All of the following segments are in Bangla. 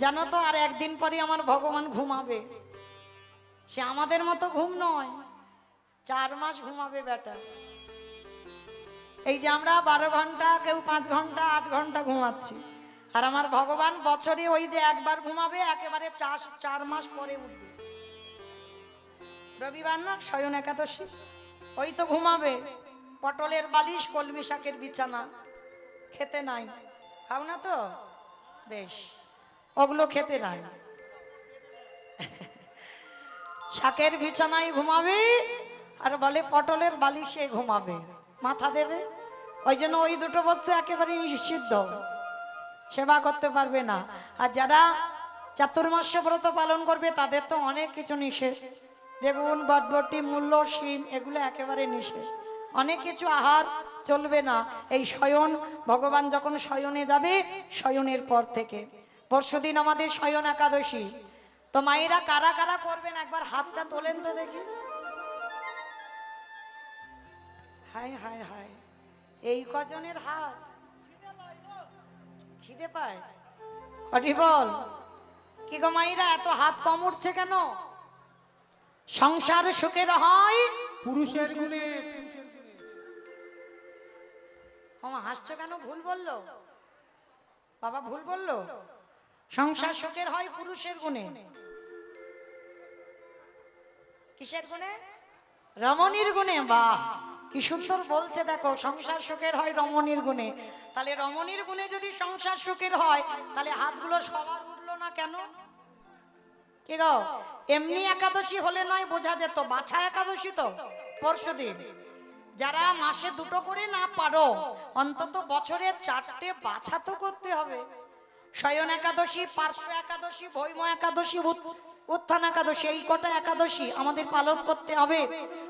জানো তো আর একদিন পরে আমার ভগবান ঘুমাবে। সে আমাদের মতো ঘুম নয়, 4 মাস ঘুমাবে বেটা। এই যে আমরা 12 ঘন্টা, কেউ 5 ঘন্টা 8 ঘন্টা ঘুমাচ্ছি, আর আমার ভগবান বছরে ওই যে একবার ঘুমাবে, একেবারে 4 মাস পরে উঠবে। রবিবার না শয়ন একাদশী, ওই তো ঘুমাবে। পটলের বালিশ, কলমি শাকের বিছানা, খেতে নাই। খাও না তো বেশ, ওগুলো খেতে নাই। শাকের বিছানায় ঘুমাবে আর বলে পটলের বালিশে ঘুমাবে, মাথা দেবে। ওই জন্য ওই দুটো বস্তু একেবারে নিষিদ্ধ, সেবা করতে পারবে না। আর যারা চাতুর্মাস্য ব্রত পালন করবে তাদের তো অনেক কিছু নিষেধ, বেগুন, বটবটি, মূল্য, শিম, এগুলো একেবারে নিষেধ। অনেক কিছু আহার চলবে না। এই শয়ন, ভগবান যখন শয়নে যাবে, শয়নের পর থেকে পরশুদিন আমাদের শয়ন একাদশী। তো মায়েরা কারা কারা করবেন একবার হাতটা তোলেন তো দেখি। হায় হায় হায়, এই কজনের হাত খিদে পায়? হরি বল। কি গো মায়েরা, এত হাত কম উঠছে কেন? সংসার সুখের হয় পুরুষের গুণে। হাসছো কেন? ভুল বললো বাবা, ভুল বললো। সংসার সুখের হয় পুরুষের গুণে। কিসের গুণে? রমণীর গুণে। বাহ, কি সুন্দর বলছে দেখো, সংসার সুখের হয় রমণীর গুণে। তাহলে রমণীর গুণে যদি সংসার সুখের হয়, তাহলে হাতগুলো সবার উঠলো না কেন? কি গো, এমনি একাদশী হলে নয়, বোঝা যেত। বাছা একাদশী তো পরশুদিন। যারা মাসে 2টো করে না পারো, অন্তত বছরে 4টে বাছা তো করতে হবে। শয়ন একাদশী, পার্শ্ব একাদশী, ভৈম একাদশী, উত্থান একাদশী, এই কটা একাদশী আমাদের পালন করতে হবে।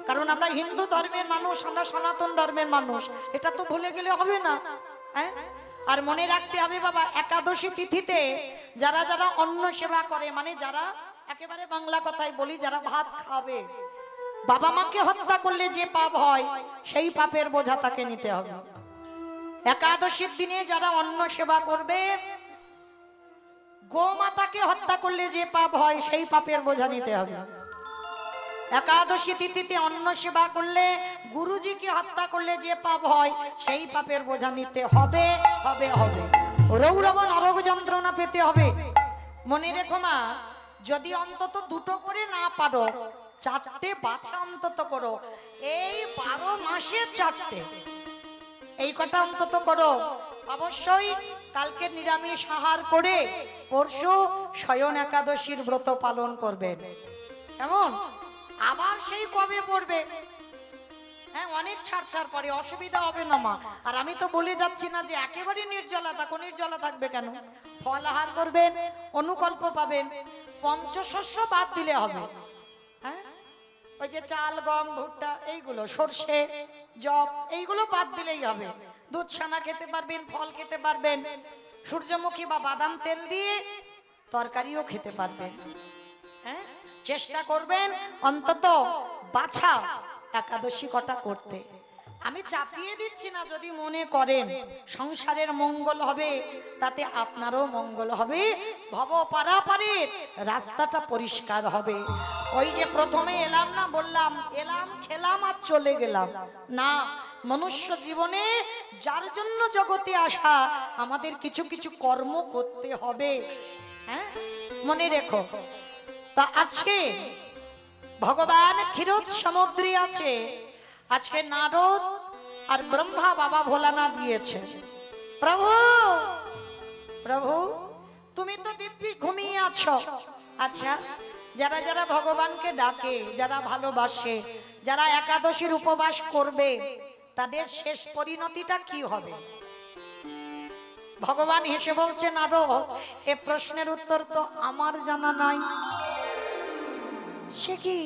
কারণ আমরা হিন্দু ধর্মের মানুষ, আমরা সনাতন ধর্মের মানুষ, এটা তো ভুলে গেলে হবে না। হ্যাঁ, আর মনে রাখতে হবে বাবা, একাদশী তিথিতে যারা যারা অন্ন সেবা করে, মানে যারা, একেবারে বাংলা কথাই বলি, যারা ভাত খাবে, বাবা মাকে হত্যা করলে যে পাপ হয়, সেই পাপের বোঝা তাকে নিতে হবে। একাদশীর দিনে যারা অন্ন সেবা করবে, গোমাতাকে হত্যা করলে যে পাপ হয়, সেই পাপের বোঝা নিতে হবে। একাদশী তিথিতে অন্ন সেবা করলে, গুরুজিকে হত্যা করলে যে পাপ হয়, সেই পাপের বোঝা নিতে হবে হবে হবে। রৌরব নরক যন্ত্রণা পেতে হবে। মনে রেখো মা, যদি অন্তত 2টো করে না পারো, 4টে বাছা অন্তত করো। এই 12 মাসে 4টে, এই কটা অন্তত করো। অবশ্যই কালকে নিরামিষ আহার করে পরশু শয়ন একাদশীর ব্রত পালন করবেন। কেমন? আবার সেই কবে পড়বে? হ্যাঁ, অনেক ছাড় পরে, অসুবিধা হবে না মা। আর আমি তো বলে যাচ্ছি না যে একেবারে নির্জলা থাকো, নির্জলা থাকবে কেন? ফল আহার করবেন, অনুকল্প পাবেন। পঞ্চশস্য বাদ দিলে হবে। হ্যাঁ, ওই যে চাল, গম, ভুট্টা, এইগুলো, সর্ষে, জব, এইগুলো বাদ দিলেই হবে। দুধ ছানা খেতে পারবেন, ফল খেতে পারবেন, সূর্যমুখী বা বাদাম তেল দিয়ে তরকারিও খেতে পারবেন। হ্যাঁ, চেষ্টা করবেন অন্তত বাছা একাদশী কটা করতে। আমি চাপিয়ে দিচ্ছি না, যদি মনে করেন সংসারের মঙ্গল হবে, তাতে আপনারও মঙ্গল হবে, ভব পারাপারের রাস্তাটা পরিষ্কার হবে। ওই যে প্রথমে এলাম না, বললাম এলাম, খেলাম আর চলে গেলাম না। মনুষ্য জীবনে যার জন্য জগতে আসা, আমাদের কিছু কিছু কর্ম করতে হবে। হ্যাঁ, মনে রেখো। তা আজকে ভগবান ক্ষীরোদ সমুদ্রে আছে। আজকে নারদ আর ব্রহ্মা বাবা ভোলানাথ দিয়েছে। প্রভু প্রভু, তুমি তো দিব্যি ঘুমিয়ে আছো। আচ্ছা, যারা যারা ভগবানকে ডাকে, যারা ভালোবাসে, যারা একাদশীর উপবাস করবে, তাদের শেষ পরিণতিটা কি হবে? ভগবান হেসে বলছে, নারদ, এ প্রশ্নের উত্তর তো আমার জানা নাই। সে কি?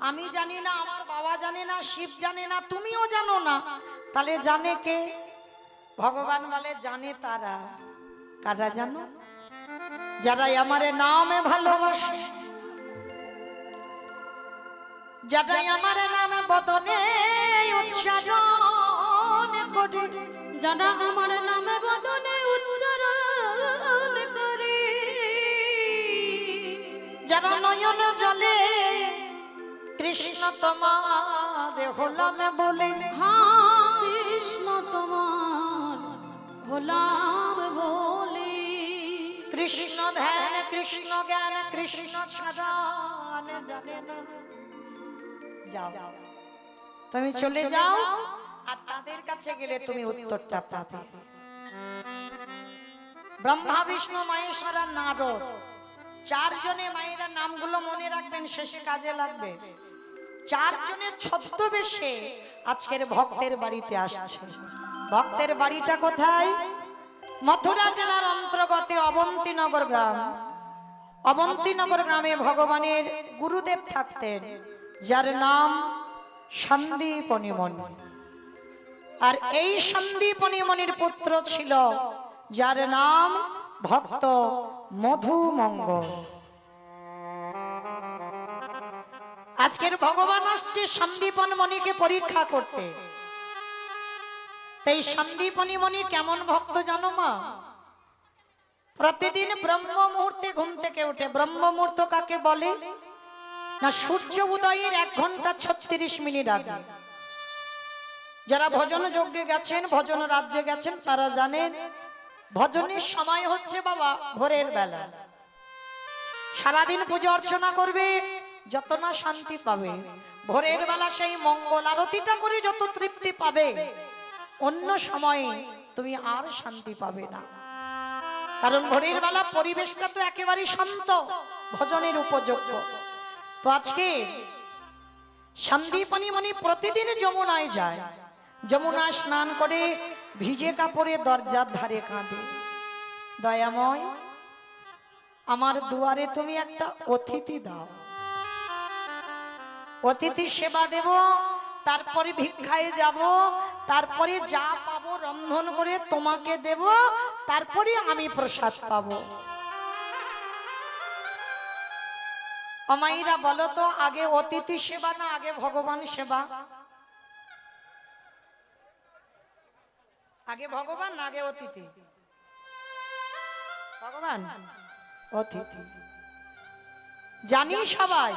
আমি জানি না, আমার বাবা জানে না, শিব জানে না, তুমিও জানো না, তাহলে জানে কে? ভগবান বলে, জানে তারা। কারা জানো? যারা আমারে নামে ভালোবাসে, যারা আমার নামে বদনে উচ্চারণ করে, যারা আমার নামে বদনে উচ্চারণ করে, কৃষ্ণ তোমার হলাম বলে, হ্যাঁ কৃষ্ণ তোমার হলাম বলে, কৃষ্ণ ধ্যান কৃষ্ণ জ্ঞান কৃষ্ণ ছাড়া জানে না। যাও তুমি চলে যাও, আর তাদের কাছে গেলে তুমি উত্তরটা পাবে। ব্রহ্মা বিষ্ণু মহেশ্বর আর নারদ, চারজনে মায়েরা নামগুলো মনে রাখবেন, শেষে কাজে লাগবে। চারজনের ছদ্মবেশে আজকের ভক্তের বাড়িতে আসছে। ভক্তের বাড়িটা কোথায়? মথুরা জেলার অন্তর্গত অবন্তীনগর গ্রাম। অবন্তীনগর গ্রামে ভগবানের গুরুদেব থাকতেন, যার নাম সন্দীপনী মুনি। আর এই সন্দীপনী মুনির পুত্র ছিল যার নাম ভক্ত মধুমঙ্গল। আজকের ভগবান আসছে সন্দীপনী মুনিকে পরীক্ষা করতে। তাই সন্দীপনী মুনি কেমন ভক্ত জানো মা? প্রতিদিন ব্রহ্ম মুহূর্তে ঘুম থেকে উঠে, ব্রহ্ম মুহূর্ত কাকে বলে না, সূর্য উদয়ের 1 ঘন্টা 36 মিনিট আগে। যারা ভজন যজ্ঞে গেছেন, ভজন রাজ্যে গেছেন, তারা জানেন ভজনের সময় হচ্ছে বাবা ভোরের বেলা। সারাদিন পুজো অর্চনা করবে, যত না শান্তি পাবে, ভোরের বেলা সেই মঙ্গল আরতিটা করে যত তৃপ্তি পাবে, অন্য সময়ে তুমি আর শান্তি পাবে না। কারণ ভোরের বেলা পরিবেশটা তো একেবারে শান্ত, ভজনের উপযোগ্য। তো আজকে সন্দীপনী মুনি প্রতিদিন যমুনায় যায়, যমুনা স্নান করে ভিজে কাপড়ে দরজার ধারে কাঁদে, দয়াময় আমার দুয়ারে তুমি একটা অতিথি দাও, অতিথি সেবা দেব, তারপরে ভিক্ষায় যাব, তারপরে যা পাবো রন্ধন করে তোমাকে দেব, তারপরে আমি প্রসাদ পাবো। আমাইরা বলো তো, আগে অতিথি সেবা না আগে ভগবান সেবা? আগে ভগবান না আগে অতিথি? ভগবান, অতিথি। জানি সবাই,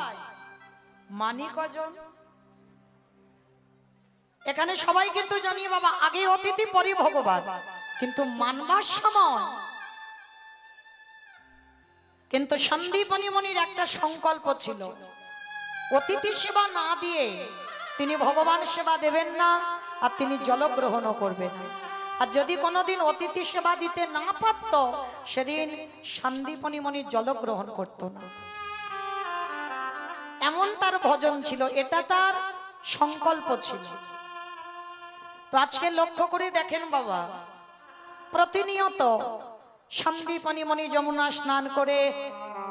মানি কজন? এখানে সবাই কিন্তু জানি বাবা, আগে অতিথি পরে ভগবান, কিন্তু মানবার সময় কিন্তু সন্দীপনী মুনির একটা সংকল্প ছিল, অতিথি সেবা না দিয়ে তিনি ভগবান সেবা দেবেন না, আর তিনি জলগ্রহণও করবেন না। আর যদি কোনোদিন অতিথি সেবা দিতে না পারত, সেদিন সন্দীপনী মুনি জলগ্রহণ করত না। এমন তার ভজন ছিল, এটা তার সংকল্প ছিল। তো আজকে লক্ষ্য করে দেখেন বাবা, প্রতিনিয়ত সন্দীপনী মুনি যমুনা স্নান করে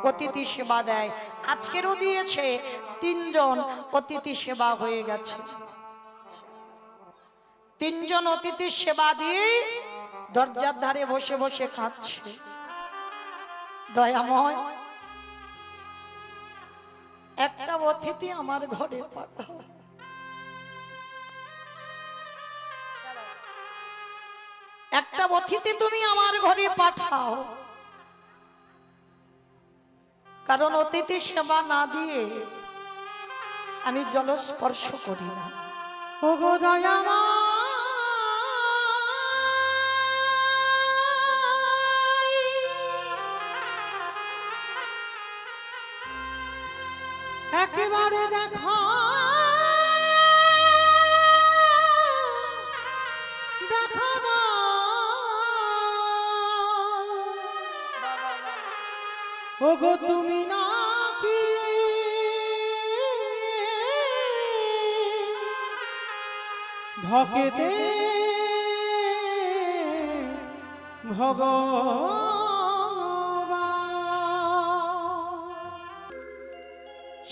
অতিথি সেবা দেয়। আজকেরও দিয়েছে, 3 জন অতিথি সেবা হয়ে গেছে। 3 জন অতিথি সেবা দিয়ে দরজার ধারে বসে বসে কাঁদছে, দয়াময় একটা অতিথি আমার ঘরে পাঠাও, একটা অতিথি তুমি আমার ঘরে পাঠাও, কারণ অতিথি সেবা না দিয়ে আমি জলস্পর্শ করি না। ও গো দয়াময় একেবারে দেখো, দেখো না ও গো তুমি নাকি ভকেতে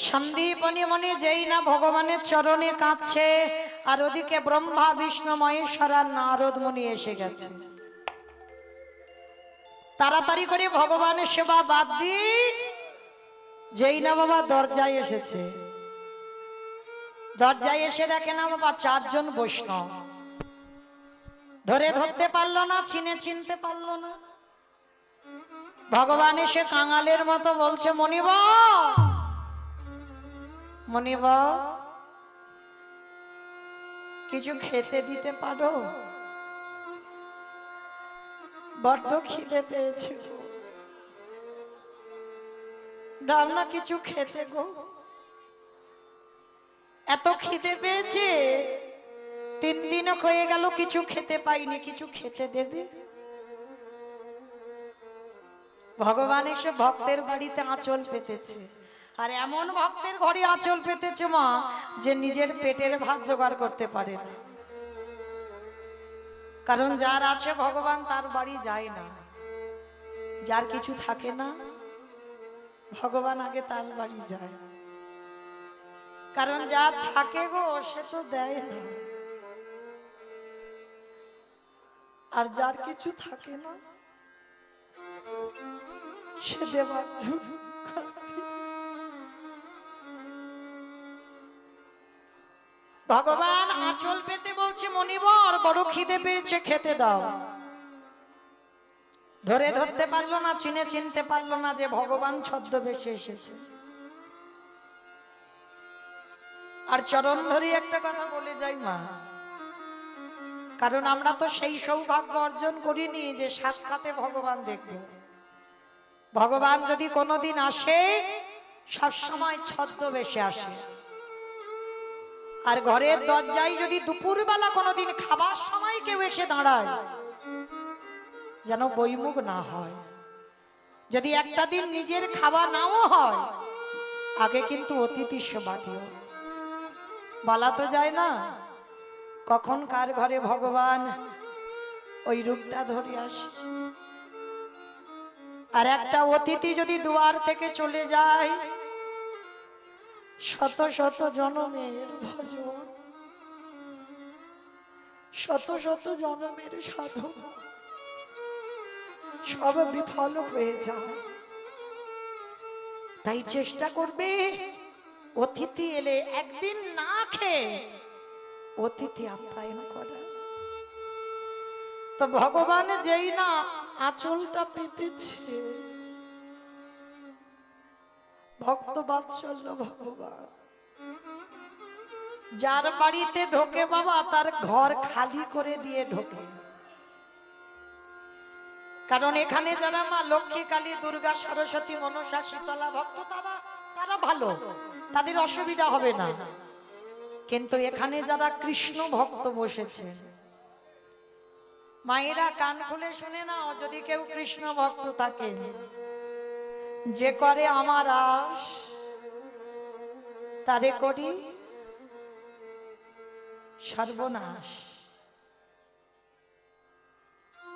সন্দীপনী মুনি যেই না ভগবানের চরণে কাঁদছে, আর ওদিকে ব্রহ্মা বিষ্ণু মহেশ্বর আর নারদ মুনি এসে গেছে। তাড়াতাড়ি করে ভগবানের সেবা বাদ দিয়ে যেই না বাবা দরজায় এসেছে, দরজায় এসে দেখে না বাবা 4 জন বৈষ্ণব, ধরতে পারলো না, চিনতে পারলো না। ভগবান এসে কাঙালের মতো বলছে, মনিব মনিবা কিছু খেতে দিতে পারো? বড্ড খিদে পেয়েছে গো, দাও না কিছু খেতে গো। এত খিদে পেয়েছে, 3 দিন হয়ে গেল কিছু খেতে পাইনি, কিছু খেতে দেবে? ভগবান এসে ভক্তের বাড়িতে আঁচল পেতেছে, আর এমন ভক্তের ঘরে আঁচল পেতেছে মা যে নিজের পেটের ভাত জোগাড় করতে পারে না। কারণ যার আছে ভগবান তার বাড়ি যায় না, যার কিছু থাকে না ভগবান আগে তার বাড়ি যায়। কারণ যার থাকে গো সে তো দেয় না, আর যার কিছু থাকে না সে দেবার জন্য ভগবান আঁচল পেতে বলছে মনিবর বড় খিদে পেয়েছে, খেতে দাও। ধরে ধরতে পারলো না, চিনতে পারলো না যে ভগবান ছদ্মবেশে এসেছে। আর চরণ ধরে একটা কথা বলে যাই মা, কারণ আমরা তো সেই সৌভাগ্য অর্জন করিনি যে সাক্ষাতে ভগবান দেখব। ভগবান যদি কোনোদিন আসে সবসময় ছদ্মবেশে আসে। আর ঘরের দরজায় যদি দুপুরবেলা কোনোদিন খাবার সময় কেউ এসে দাঁড়ায় যেন বইমুখ না হয়। যদি একটা দিন নিজের খাওয়া নাও হয় আগে কিন্তু অতিথি সেবা দিও। বলা তো যায় না কখন কার ঘরে ভগবান ওই রূপটা ধরে আসে। আর একটা অতিথি যদি দুয়ার থেকে চলে যায় শত শত জনমের ভজন, শত শত জনমের সাধনা সব বিফল হয়ে যায়। তাই চেষ্টা করবে অতিথি এলে একদিন না খেয়ে অতিথি আপ্যায়ন করা। তো ভগবান যেই না আঁচলটা পেতেছে, ভক্ত বাৎসল্য ভগবান যার বাড়িতে ঢোকে বাবা তার ঘর খালি করে দিয়ে ঢোকে। কারণ এখানে যারা মা লক্ষ্মী, কালী, দুর্গা, সরস্বতী, মনসা, শীতলা ভক্ত তারা ভালো, তাদের অসুবিধা হবে না। কিন্তু এখানে যারা কৃষ্ণ ভক্ত বসেছে মায়েরা কান খুলে শুনে নাও, যদি কেউ কৃষ্ণ ভক্ত থাকে যে করে আমার আশ তারে করি সর্বনাশ।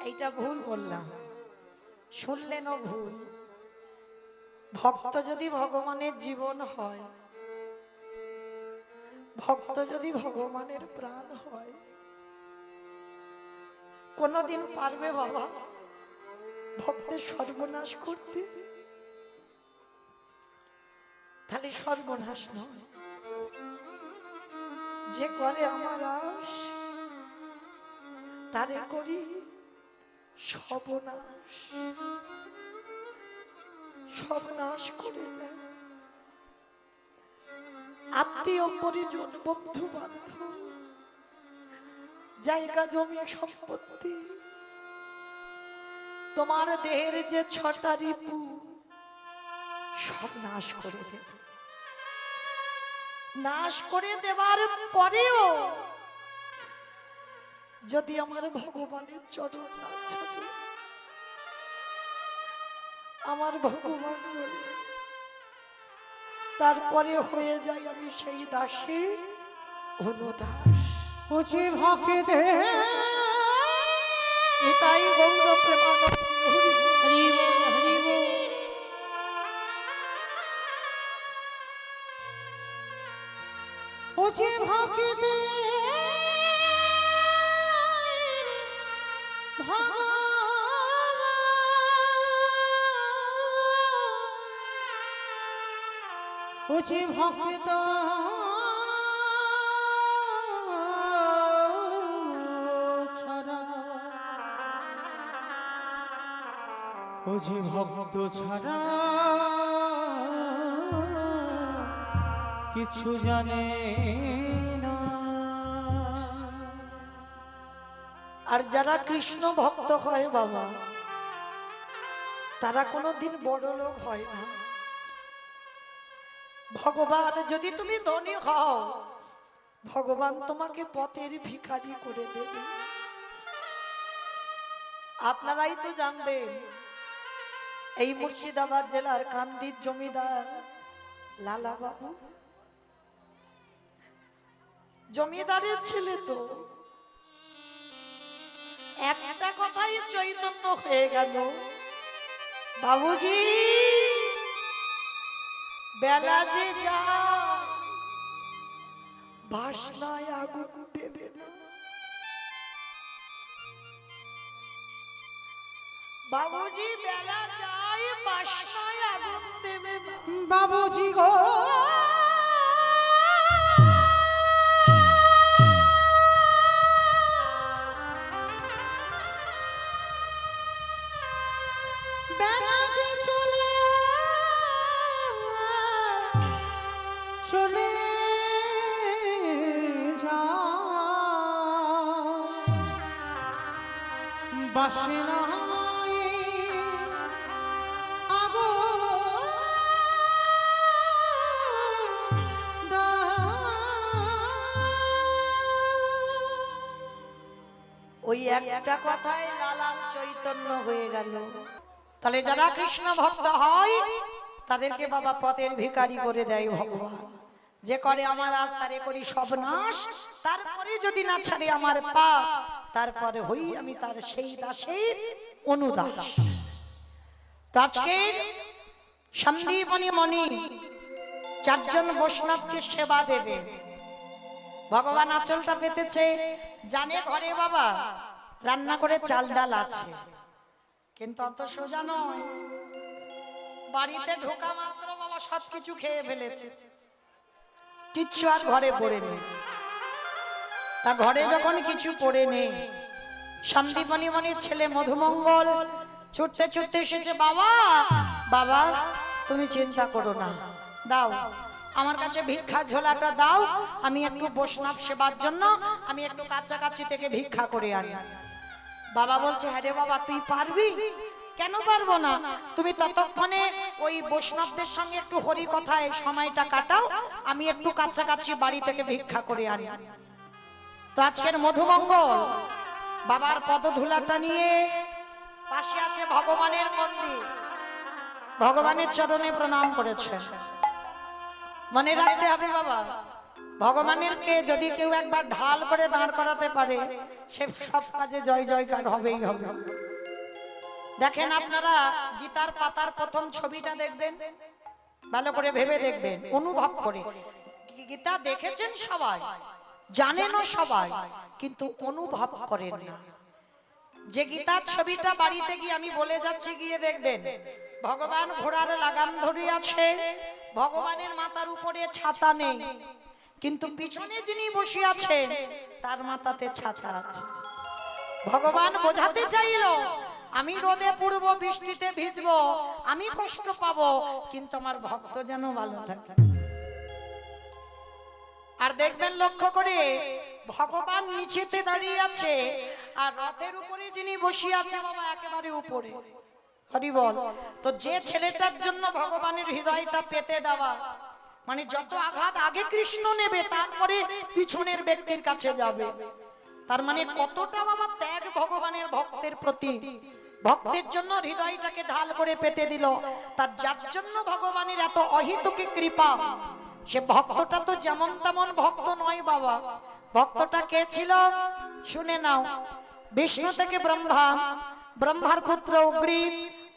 এইটা ভুল বললাম, শুনলেনও ভুল। ভক্ত যদি ভগবানের জীবন হয়, ভক্ত যদি ভগবানের প্রাণ হয়, কোনদিন পারবে বাবা ভক্তের সর্বনাশ করতে? তাহলে সর্বনাশ নয়, যে করে আমার আশ তারে করি সর্বনাশ। সব নাশ করে দেয়। আত্মীয় পরিজন, বন্ধু বান্ধব, জায়গা জমি সম্পত্তি, তোমার দেহের যে 6টা রিপু সব নাশ করে দেবে। নাশ করে দেওয়ার পরেও যদি আমার ভগবানের চরণ না ছাড়ে, আমার ভগবান বললে তারপরে হয়ে যায় আমি সেই দাসের অনুদাস। বুঝি ভক্তে নিতাই গৌর প্রেমানন্দ হরি হরি বল, হরি বল। বুঝি ভক্তে বুঝি ভক্ত ছাড়া, বুঝি ভক্ত ছাড়া কিছু জানে না। আর যারা কৃষ্ণ ভক্ত হয় বাবা, তারা কোনোদিন বড় লোক হয় না। ভগবান যদি তুমি ধনী হও, ভগবান তোমাকে পথের ভিখারি করে দেবে। আপনারাই তো জানবেন, এই মুর্শিদাবাদ জেলার কান্দির জমিদার লালা বাবু, জমিদারের ছেলে তো, একটা কথাই চৈতন্য হয়ে গেল, বাবুজি বেলা যে যায় বাসনায় আগুন দেবে না। বাবুজি বেলা যায় বাসনায় আগুন দেবে না। বাবুজি গো, বেলা যে চলে চলে যায়, বাসনায় আগুন ওই একটা কথায় লালার চৈতন্য হয়ে গেল। তাহলে যারা কৃষ্ণ ভক্ত হয় তাদেরকে বাবা পথের ভিখারি করে দেয় ভগবান। যে করে আমার আজ তারে করি সর্বনাশ, তারপরে যদি না ছাড়ে আমার পাঁচ, তারপরে হই আমি তার সেই দাসের অনুদাস। আজকের সন্দীপনী মণি চারজন বৈষ্ণবকে সেবা দেবে। ভগবান আঁচলটা পেতেছে, জানে ঘরে বাবা রান্না করে চাল ডাল আছে, কিন্তু অত সোজা নয়। বাড়িতে ঢোকা মাত্র বাবা সবকিছু খেয়ে ফেলেছে, কিচ্ছু আর ঘরে পড়ে নেই। তা ঘরে যখন কিছু পড়ে নেই, সন্দীপনী মনির ছেলে মধুমঙ্গল ছুটতে ছুটতে এসেছে। বাবা বাবা তুমি চিন্তা করো না, দাও আমার কাছে ভিক্ষা ঝোলাটা দাও, আমি একটু বৈষ্ণব সেবার জন্য আমি একটু কাছাকাছি থেকে ভিক্ষা করে আনি। বাবা বলছে, হ্যাঁ রে বাবা তুই পারবি? কেন পারবো না, তুমি ততক্ষণে ওই বৈষ্ণবদের সঙ্গে একটু হরি কথায় সময়টা কাটাও, আমি একটু কাছাকাছি বাড়ি থেকে ভিক্ষা করে আনি। তো আজকের মধুমঙ্গল বাবার পদধূলাটা নিয়ে, পাশে আছে ভগবানের মন্দির, ভগবানের চরণে প্রণাম করেছেন। মনে রাখতে হবে বাবা, ভগবানের কে যদি কেউ একবার ঢাল করে দাঁড় করাতে পারে, সে সব কাজে জয় জয়কার হবেই হবে। দেখেন আপনারা গীতার পাতার প্রথম ছবিটা দেখবেন, ভালো করে ভেবে দেখবেন, অনুভব করে। গীতা দেখেছেন সবাই, জানেনও সবাই, কিন্তু অনুভব করেন না। যে গীতার ছবিটা বাড়িতে গিয়ে আমি বলে যাচ্ছি, গিয়ে দেখবেন ভগবান ঘোড়ার লাগাম ধরে আছে, ভগবানের মাথার উপরে ছাতা নেই, কিন্তু পিছনে যিনি বসে আছেন তার মাথাতে ছাতা আছে। ভগবান বোঝাতে চাইল, আমি রোদে পুড়বো, বৃষ্টিতে ভিজবো, আমি কষ্ট পাবো, কিন্তু আমার ভক্ত যেন ভালো থাকে। আর দেখবেন লক্ষ্য করে, ভগবান নিচেতে দাঁড়িয়ে আছে, আর রথের উপরে যিনি বসে আছে বাবা একেবারে উপরে। হরি বল। তো যে ছেলেটার জন্য ভগবানের হৃদয়টা পেতে দেওয়া, মানে যত আঘাত আগে কৃষ্ণ নেবে, তারপরে পিছনের ব্যক্তির কাছে যাবে। তার মানে কতটা বাবা ত্যাগ ভগবানের ভক্তের প্রতি, ভক্তের জন্য হৃদয়টাকে ঢাল করে পেতে দিল। তার যার জন্য ভগবানের এত অহিতুকি কৃপা, সে ভক্তটা তো যেমন তেমন ভক্ত নয় বাবা। ভক্তটা কে ছিল শুনে নাও। বিষ্ণু থেকে ব্রহ্মা, ব্রহ্মার পুত্র উগ্রীব,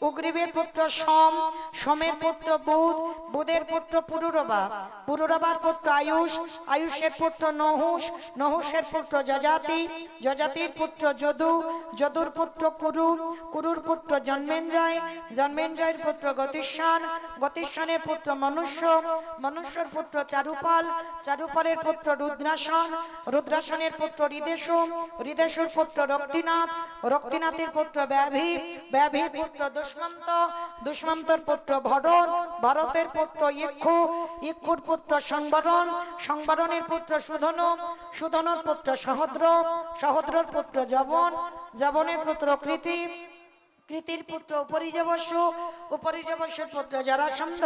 উগ্রীবের পুত্র সোম, সোমের পুত্র বুধ, বুধের পুত্র পুরুরবা, পুরুরবার পুত্র আয়ুষ, আয়ুষের পুত্র নহুষ, নহুষের পুত্র যজাতি, যজাতির পুত্র যদু, যদুর পুত্র কুরু, কুরুর পুত্র জন্মেঞ্জয়, জন্মেঞ্জয়ের পুত্র গতিষ্ঠান, গতিষ্ঠানের পুত্র মনুষ্য, মনুষ্যর পুত্র চারুপাল, চারুপালের পুত্র রুদ্রাসন, রুদ্রাসনের পুত্র হৃদেশু, হৃদেশুর পুত্র রক্তিনাথ, রক্তিনাথের পুত্র ব্যাভি, ব্যাভির পুত্র দস্যু, দুষ্মন্ত, দুষ্মন্তর পুত্র ভরত, ভরতের পুত্র ইক্ষু, ইক্ষুর পুত্র সংবরণ, সংবরণের পুত্র সুধনু, সুধনুর পুত্র সহদ্র, সহদ্রর পুত্র যবন, যবনের পুত্র কৃতি, কৃতির পুত্র উপরিজবস্যু, উপরিজবস্যুর পুত্র জরাসন্ধ,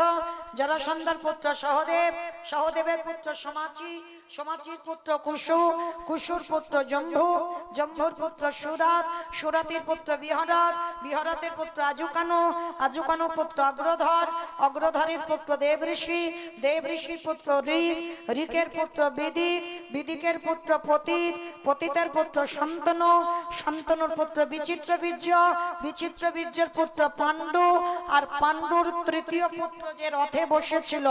জরাসন্ধর পুত্র সহদেব, সহদেবের পুত্র সমাচি, সমাচির পুত্র কুশু, কুশুর পুত্র জম্ভু, জম্ভুর পুত্র সুরাত, সুরাতের পুত্র বিহরত, বিহরতের পুত্র আজুকানু, আজুকানুর পুত্র অগ্রধর, অগ্রধরের পুত্র দেবঋষি, দেবঋষির পুত্র ঋক, ঋকের পুত্র বিদিক, বিদিকের পুত্র পতিত, পতিতের পুত্র শান্তনু, শান্তনুর পুত্র বিচিত্রবীর্য, বিচিত্রবীর্যের পুত্র পাণ্ডু, আর পাণ্ডুর তৃতীয় পুত্র যে রথে বসেছিল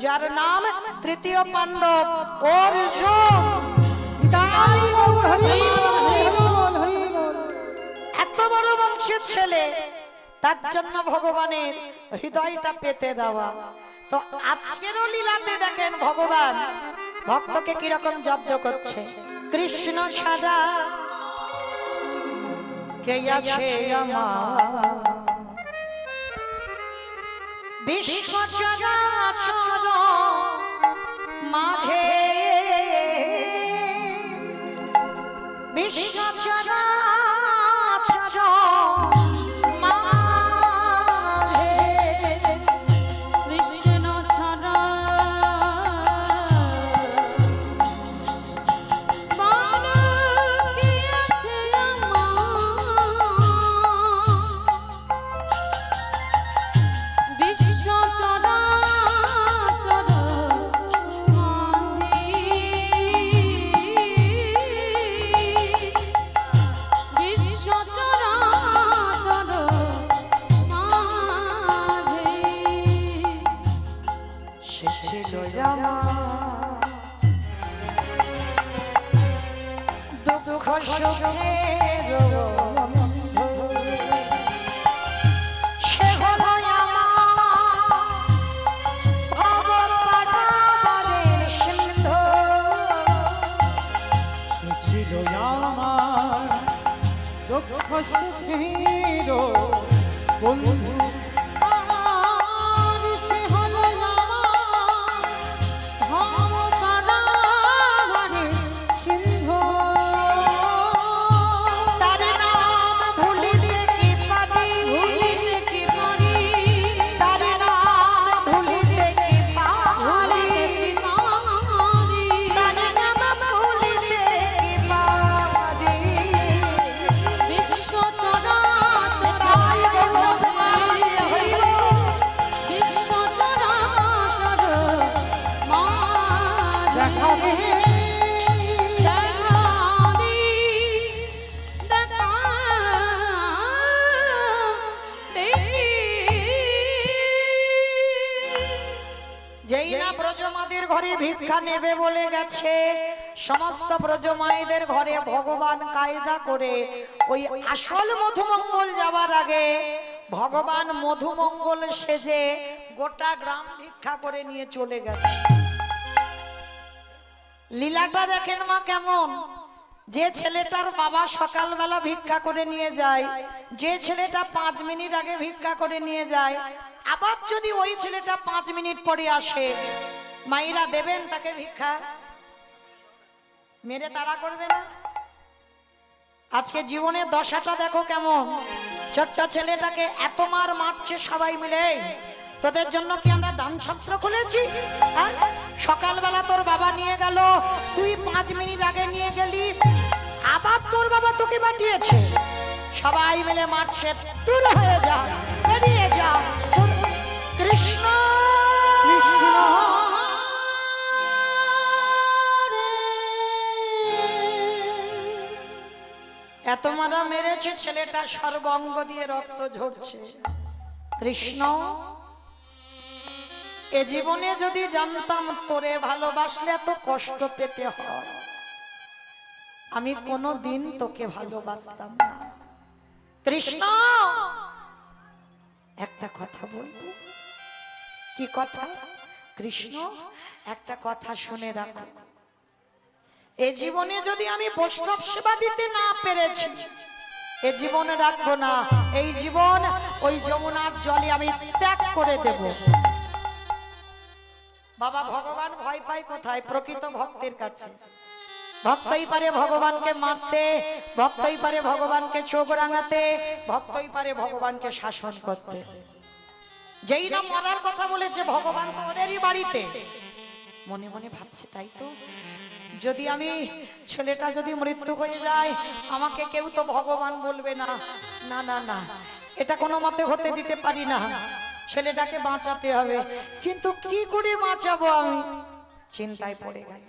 যার নাম তৃতীয় পাণ্ডব অর্জুন। তাই গৌর হরি বল, হরি বল, হরি বল। এত বড় বংশের ছেলে, তার জন্য ভগবানের হৃদয়টা পেতে দেওয়া। তো আজকেরও লীলাতে দেখেন ভগবান ভক্তকে কিরকম জব্দ করছে। কৃষ্ণ ছাড়া কে আছে আমার, বিশ্ব চরাচর মাঝে, বিশ্ব চরাচর মাঝে, কৃষ্ণ ছাড়া বার কি আছে আমার, বিশ্ব চরাচর মাঝে, বিশ্ব চরাচর মাঝে, সে ছিল আমার দুঃখ সুখের বন্ধু, সে হলো আমার ভবপাতারের সিন্ধু। সে ছিল আমার দুঃখ সুখের বন্ধু, আর সে হলো আমার ভবপাতারের সিন্ধু। তার নাম ভুলিতে কি পারি, ভুলিতে কি পারি, তার নাম ভুলিতে কি পারি, ভুলিতে কি পারি, তার নাম ভুলিতে কি পারি। বিশ্ব চরাচর তাই ভগবান হইল বিশ্ব চরাচর দেখা মাঝে, দে, দেখা দি, দেখা দেখি। যেই না ব্রজমাদের ঘরে ভিক্ষা নেবে বলে গেছে, সমস্ত ব্রজমায়েদের ঘরে ভগবান কায়দা করে ওই আসল মধুমঙ্গল যাওয়ার আগে ভগবান মধুমঙ্গল সেজে গোটা গ্রাম ভিক্ষা করে নিয়ে চলে গেছে। লীলাটা দেখেন মা কেমন, যে ছেলেটার বাবা সকালবেলা ভিক্ষা করে নিয়ে যায়, যে ছেলেটা 5 মিনিট আগে ভিক্ষা করে নিয়ে যায়, আবার যদি ওই ছেলেটা 5 মিনিট পরে আসে, মাইরা দেবেন তাকে ভিক্ষা? মেরে তাড়া করবে না? আজকে জীবনের দশাটা দেখো কেমন, ছোট্ট ছেলেটাকে এত মার মারছে সবাই মিলে। তোদের জন্য কি আমরা দান ছত্র খুলেছি? হ্যাঁ? সকালবেলা তোর বাবা নিয়ে গেল, তুই 5 মিনিট আগে নিয়ে গেলি, আবার তোর বাবা তোকে পাঠিয়েছে, সবাই মিলে মারছে। দূর হয়ে যা, বেরিয়ে যা। কৃষ্ণ কৃষ্ণ এত মারা মেরেছে, ছেলেটা সর্বাঙ্গ দিয়ে রক্ত ঝরছে। কৃষ্ণ, এ জীবনে যদি জানতাম তোরে ভালোবাসলে এত কষ্ট পেতে হয়, আমি কোনো দিন তোকে ভালোবাসতাম না। কৃষ্ণ, একটা কথা বলবো। কি কথা? কৃষ্ণ, একটা কথা শুনে রাখো। এ জীবনে যদি আমি বৈষ্ণব সেবা দিতে না পেরেছি, এ জীবনে রাখবো না, এই জীবন ওই যমুনার জলে আমি ত্যাগ করে দেব। বাবা ভগবান ভয় পায় কোথায়? প্রকৃত ভক্তের কাছে। ভক্তই পারে ভগবানকে মারতে, ভক্তই পারে ভগবানকে চোখ রাঙাতে, ভক্তই পারে ভগবানকে শাসন করতে। যেই না মরার কথা বলেছে, ভগবান তো ওদেরই বাড়িতে। মনে মনে ভাবছে তাই তো, যদি আমি ছেলেটা যদি মৃত্যু হয়ে যায়, আমাকে কেউ তো ভগবান বলবে না। না না না, এটা কোনো মতে হতে দিতে পারি না, ছেলেটাকে বাঁচাতে হবে। কিন্তু কি করে বাঁচাবো আমি? চিন্তায় পড়ে গেল।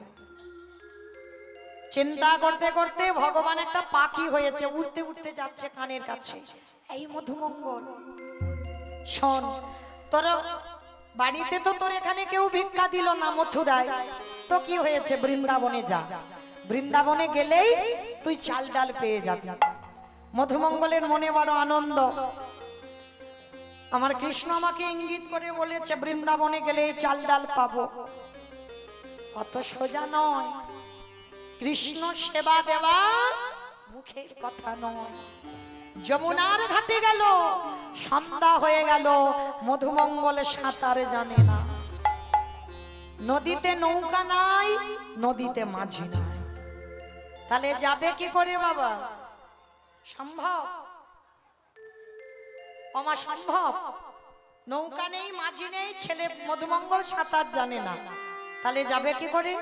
চিন্তা করতে করতে ভগবান একটা পাখি হয়েছে, উড়তে উড়তে যাচ্ছে কানের কাছে। এই মধুমঙ্গল, শোন, তোর বাড়িতে তো তোর এখানে কেউ ভিক্ষা দিল না মথুরায়, তো কি হয়েছে? বৃন্দাবনে যা, বৃন্দাবনে গেলেই তুই চাল ডাল পেয়ে যাবি। মধুমঙ্গলের মনে বড় আনন্দ। আমার কৃষ্ণ আমাকে ইঙ্গিত করে বলেছে বৃন্দাবনে গেলে চাল ডাল পাবো। অত সোজা নয়, কৃষ্ণ সেবা দেওয়া মুখের কথা নয়। যমুনার ঘাটে গেল, সন্ধ্যা হয়ে গেল, মধুমঙ্গলে সাঁতার জানে না। নদীতে নৌকা নাই, নদীতে মাঝি নাই, তাহলে যাবে কি করে বাবা? সম্ভব? অমা সম্ভব? নৌকা নেই, মাঝি নেই, ছেলে মধুমঙ্গল সাঁতার জানে না, তাহলে যাবে কি করে?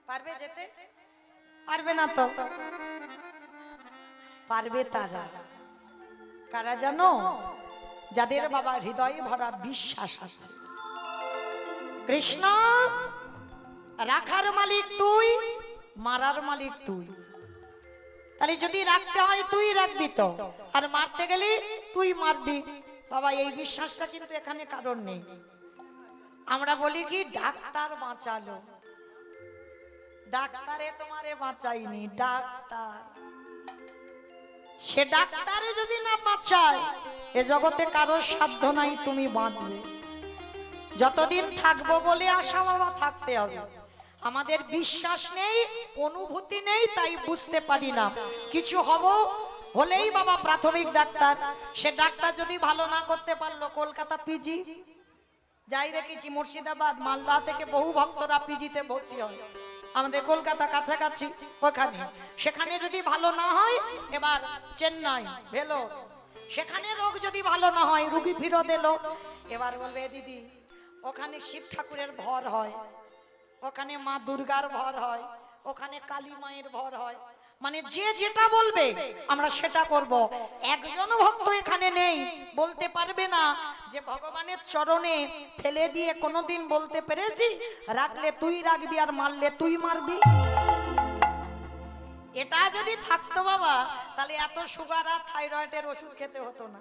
পারবে যেতে? পারবে না তো। পারবে তারা, কারা জানো? যাদের বাবা হৃদয়ে ভরা বিশ্বাস আছে। কৃষ্ণ রাখার মালিক তুই, মারার মালিক তুই। তাহলে যদি রাখতে হয় তুই রাখবি তো, আর মারতে গেলে তুই মারবি। বাবা এই বিশ্বাসটা কিন্তু এখানে কারণ নেই। আমরা বলি কি ডাক্তার বাঁচালো, ডাক্তারে তোমারে বাঁচাইনি, ডাক্তার। সে ডাক্তারে যদি না বাঁচায়, এ জগতে কারোর সাধ্য নাই তুমি বাঁচবে। যতদিন থাকবো বলে আশা বাবা থাকতে হবে। আমাদের বিশ্বাস নেই, অনুভূতি নেই, তাই বুঝতে পারি না। কিছু হব হলেই বাবা প্রাথমিক ডাক্তার। সে ডাক্তার যদি ভালো না করতে পারলো, কলকাতা পিজি যাই দেখেছি, মুর্শিদাবাদ মালদা থেকে বহু ভক্তরা পিজিতে ভর্তি হয়, আমাদের কলকাতা কাছাকাছি ওখানে। সেখানে যদি ভালো না হয়, এবার চেন্নাই ভেলোর, সেখানে রোগ যদি ভালো না হয়, রুগী ফিরত এলো, এবার বলবে দিদি ওখানে শিব ঠাকুরের ভর হয়, ওখানে মা দুর্গার ভর হয়, ওখানে কালী মায়ের ভর হয়। মানে যে যেটা বলবে আমরা সেটা করব। একজন ভক্ত এখানে নেই বলতে পারবে না যে ভগবানের চরণে ফেলে দিয়ে কোনোদিন বলতে পেরেছি রাখলে তুই রাখবি আর মারলে তুই মারবি। এটা যদি থাকতো বাবা, তাহলে এত সুগার আর থাইরয়েডের ওষুধ খেতে হতো না।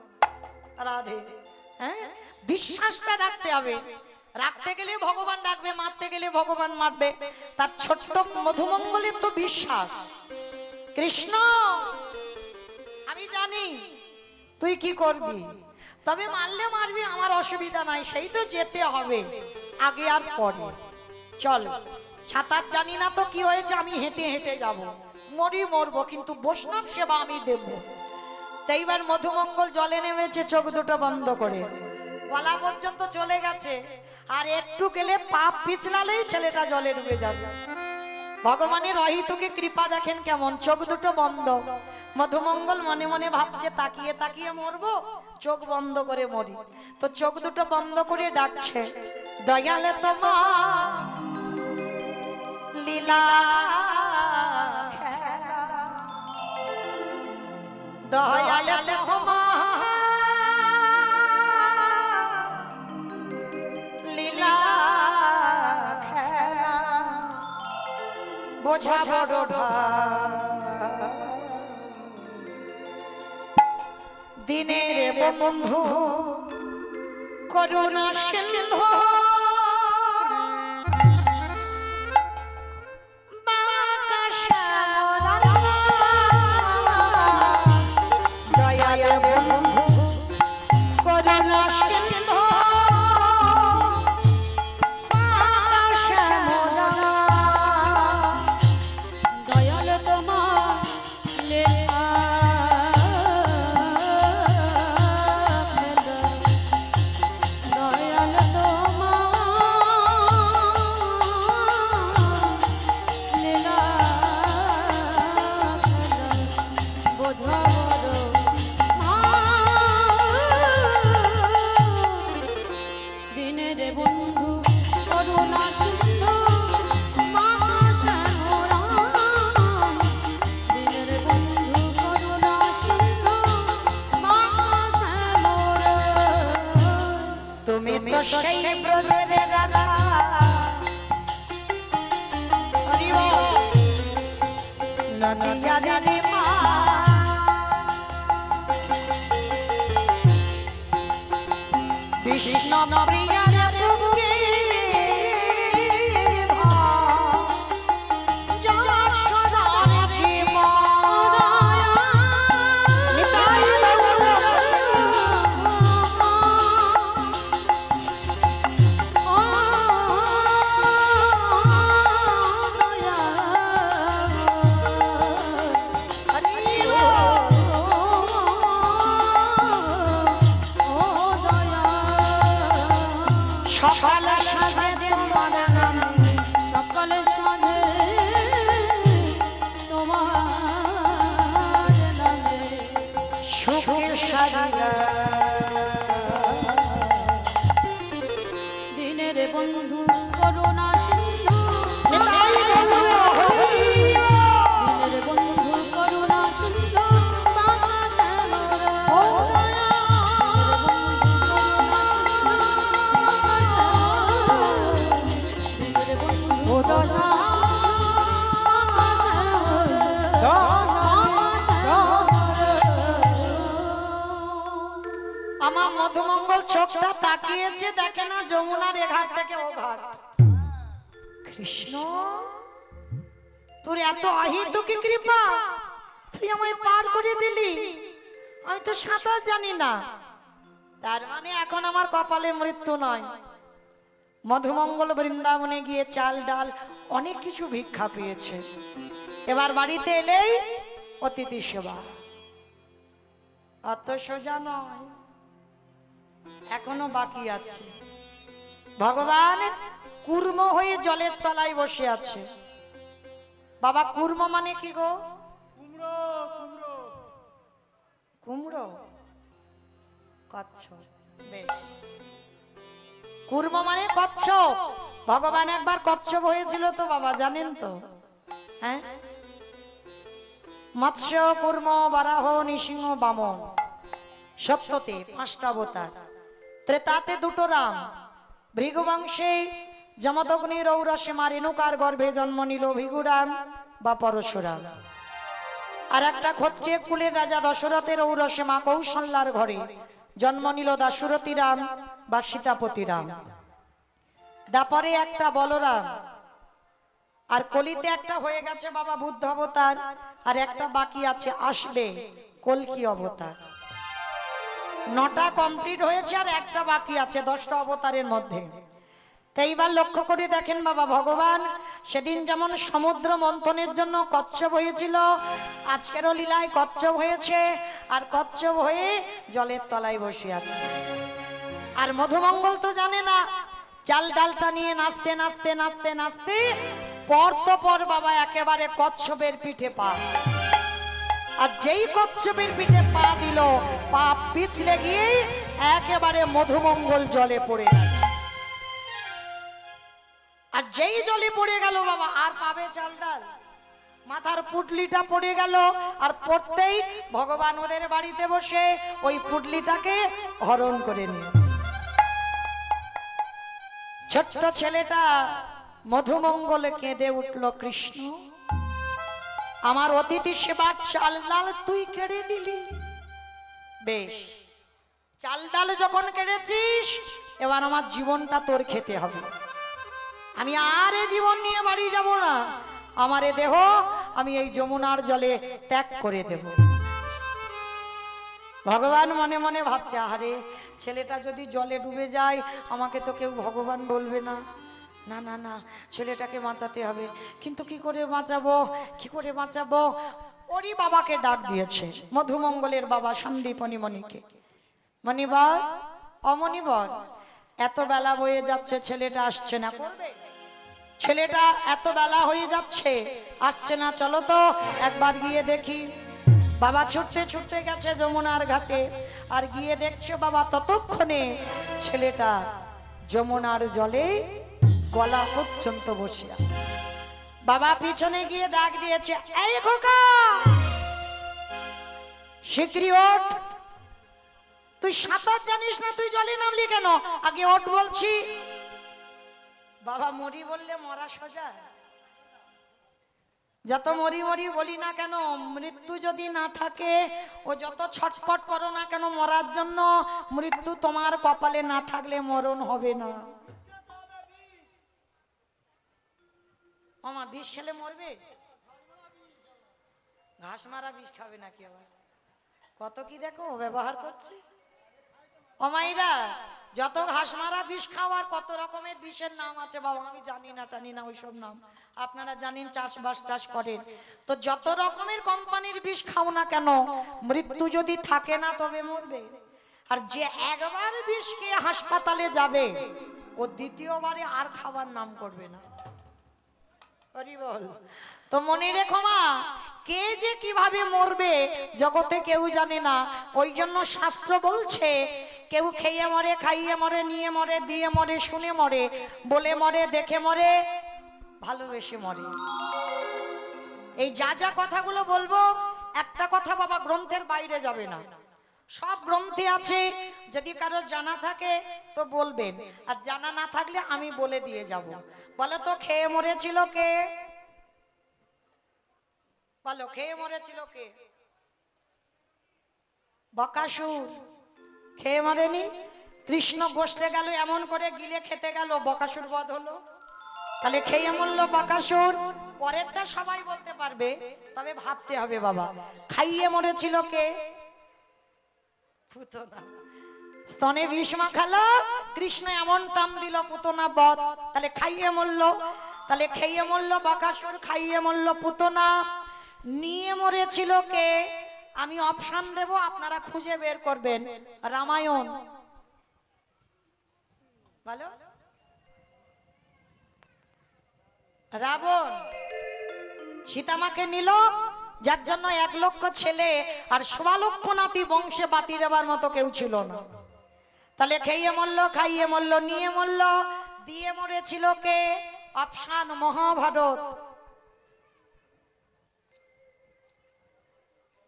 রাধে। হ্যাঁ, বিশ্বাসটা রাখতে হবে। রাখতে গেলে ভগবান রাখবে, মারতে গেলে ভগবান মারবে। তার ছোট্ট মধুমঙ্গলের তো বিশ্বাস, কৃষ্ণ আমি জানি তুই কি করবি, তবে মারলে মারবি, আমার অসুবিধা নাই, সেই তো যেতে হবে আগে আর পরে। চল, সাঁতার জানি না তো কি হয়েছে, আমি হেঁটে হেঁটে যাব, মরি মরবো, কিন্তু বৈষ্ণব সেবা আমি দেব। তো এইবার মধুমঙ্গল জলে নেমেছে চোখ দুটো বন্ধ করে, গলা পর্যন্ত চলে গেছে, আর একটু গেলে পাপ পিছলালেই ছেলেটা জলে ডুবে যাবে। ভগবানের অহিতুকে কৃপা দেখেন কেমন, চোখ দুটো বন্ধ। মধুমঙ্গল মনে মনে ভাবছে তাকিয়ে তাকিয়ে মরবো, চোখ বন্ধ করে মরি। তো চোখ দুটো বন্ধ করে ডাকছে, দয়ালে তোমার লীলা খেলা, দয়ালে তোমার লীলা খেলা, বোঝা বড় দিনের বন্ধু করুণা সিন্ধু, দয়াল বন্ধু করুণা সিন্ধু, দয়াল তোমার লীলা তুমি তো সেই ব্রজের রাধা হরি বল নদিয়ারি মা কৃষ্ণ প্রিয়া বুকে সকাল সাজে তোমার নামে সকাল সাঁঝে তোমার নামে সুখের সারিয়া দিনের বন্ধু করুণা সিন্ধু দিনের বন্ধু করুণা সিন্ধু বাবা শ্যামর আমার মধুমঙ্গল চোখটা তাকিয়েছে দেখে না যমুনার এ ঘাট থেকে ও ঘাট কৃষ্ণ তোর এত আহিত কি কৃপা তুই আমায় পার করে দিলি আমি তো সাঁতার জানি না তার মানে এখন আমার কপালে মৃত্যু নয় মধুমঙ্গল বৃন্দাবনে গিয়ে চাল ডাল অনেক কিছু ভিক্ষা পেয়েছে এবার বাড়িতে এলেই অতিথি সেবা অত সোজা নয় এখনো বাকি আছে ভগবান কুর্ম হয়ে জলের তলায় বসে আছে বাবা কুর্ম মানে কি গো কুমড়ো কচ্ছপ বেশ কুর্ম মানে কচ্ছপ ভগবান একবার কচ্ছপ হয়েছিল তো বাবা জানেন তো হ্যাঁ মৎস্য কুর্ম বারাহ নৃসিংহ বামন সত্যতে 5টা অবতার ত্রেতাতে 2টো রাম ভৃগুবংশে যমদগ্নির ঔরসে মা রেণুকার গর্ভে জন্ম নিল ভৃগুরাম বা পরশুরাম আর একটা ক্ষত্রিয় কুলের রাজা দশরথের ঔরসে মা কৌশল্যার ঘরে জন্ম নিল দাশরথী রাম বা সীতাপতি রাম দাপরে একটা বলরাম আর কলিতে একটা হয়ে গেছে বাবা বুদ্ধ অবতার আর একটা বাকি আছে আসবে কলকি অবতার 9টা কমপ্লিট হয়েছে আর একটা বাকি আছে 10টা অবতারের মধ্যে তাই এইবার লক্ষ্য করে দেখেন বাবা ভগবান সেদিন যেমন সমুদ্র মন্থনের জন্য কচ্ছপ হয়েছিল আজকেরও লীলায় কচ্ছপ হয়েছে আর কচ্ছপ হয়ে জলের তলায় বসে আছে আর মধুমঙ্গল তো জানে না চাল ডালটা নিয়ে নাচতে নাচতে নাচতে নাচতে পর তো পর বাবা একেবারে কচ্ছপের পিঠে পা আর যেই কচ্ছপের পিঠে পা দিল পা পিছলে গিয়ে একেবারে মধুমঙ্গল জলে পড়ে গেল আর যেই জলে পড়ে গেল বাবা আর পাবে চাল ডাল মাথার পুটলিটা পড়ে গেল আর পড়তেই ভগবান ওদের বাড়িতে বসে ওই পুটলিটাকে হরণ করে নিয়েছে ছোট্ট ছেলেটা মধুমঙ্গলে কেঁদে উঠল কৃষ্ণ আমার অতিথি সেবার চাল ডাল তুই কেড়ে নিলি বেশ চাল ডাল যখন কেড়েছিস এবার আমার জীবনটা তোর খেতে হবে আমি আর এ জীবন নিয়ে বাড়ি যাব না আমার এ দেহ আমি এই যমুনার জলে ত্যাগ করে দেব ভগবান মনে মনে ভাবছে আরে ছেলেটা যদি জলে ডুবে যায় আমাকে তো কেউ ভগবান বলবে না না না না ছেলেটাকে বাঁচাতে হবে কিন্তু কি করে বাঁচাবো কি করে বাঁচাবো ওরই বাবাকে ডাক দিয়েছে মধুমঙ্গলের বাবা সন্দীপনী মণিকে মণিবর অমণিবর এত বেলা বয়ে যাচ্ছে ছেলেটা আসছে না করবে ছেলেটা এত বেলা হয়ে যাচ্ছে আসছে না চলো তো একবার গিয়ে দেখি বাবা ছুটতে ছুটতে গেছে যমুনার ঘাটে আর গিয়ে দেখছে বাবা ততক্ষণে ছেলেটা যমুনার জলে গলা পর্যন্ত বসে আছে বাবা পিছনে গিয়ে ডাক দিয়েছে এই খোকা শিগগিরই ওঠ তুই সাঁতার জানিস না, তুই জলে নামলি কেন? আগে ওঠ বলছি। বাবা মরি বললে মরা সোজা। যত মরি মরি বলি না কেন, মৃত্যু যদি না থাকে, ও যত ছটফট করো না কেন মরার জন্য, মৃত্যু তোমার কপালে না থাকলে মরণ হবে না। মামা বিষ খেলে মরবে? ঘাস মারা বিষ খাবে নাকি আবার? কত কি দেখো ব্যবহার করছে অমাইরা। যত ঘাস মারা বিষ খাওয়ার কত রকমের বিষের নাম আছে বাবা, আমি জানি না টানি না ওইসব নাম। আপনারা জানেন চাষবাস টাস করেন, তো যত রকমের কোম্পানির বিষ খাও না কেন, মৃত্যু যদি থাকে না তবে মরবে। আর যে একবার বিষ খেয়ে হাসপাতালে যাবে, ও দ্বিতীয়বারে আর খাবার নাম করবে না। হরি বল। তো মনে রেখো মা, কে যে কিভাবে মরবে জগতে কেউ জানে না। ওই জন্য শাস্ত্র বলছে, কেউ খেয়ে মরে, খাইয়ে মরে, নিয়ে মরে, দিয়ে মরে, শুনে মরে, বলে মরে, দেখে মরে, ভালোবেসে মরে। এই যা যা কথাগুলো বলবো, একটা কথা বাবা গ্রন্থের বাইরে যাবে না, সব গ্রন্থে আছে। যদি কারো জানা থাকে তো বলবেন, আর জানা না থাকলে আমি বলে দিয়ে যাব। বলো তো খেয়ে মরেছিল কে? বলো খেয়ে মরেছিল কে? বকাসুর। খেয়ে মরেনি? কৃষ্ণ বসতে গেল, এমন করে গিলে খেতে গেল, বকাসুর বধ হলো। তাহলে খেয়ে মরল বকাসুর। পরেরটা সবাই বলতে পারবে, তবে ভাবতে হবে বাবা। খাইয়ে মরেছিল কে? পুতনা। স্তনে বিষ মাখালো, কৃষ্ণ এমন টান দিল পুতনা বধ। তাহলে খাইয়ে মরল। তাহলে খেয়ে মরল বকাসুর, খাইয়ে মরল পুতনা। নিয়ে মরেছিল কে? আমি অপশন দেব, আপনারা খুঁজে বের করবেন। রামায়ণ। বলো। রাবণ সীতামাকে নিল, যার জন্য 1 লক্ষ ছেলে আর 16 লক্ষ নাতি বংশে বাতি দেবার মতো কেউ ছিল না। তাহলে খেয়ে মরল, খাইয়ে মরল, নিয়ে মরল, দিয়ে মরেছিল কে? অপশন মহাভারত।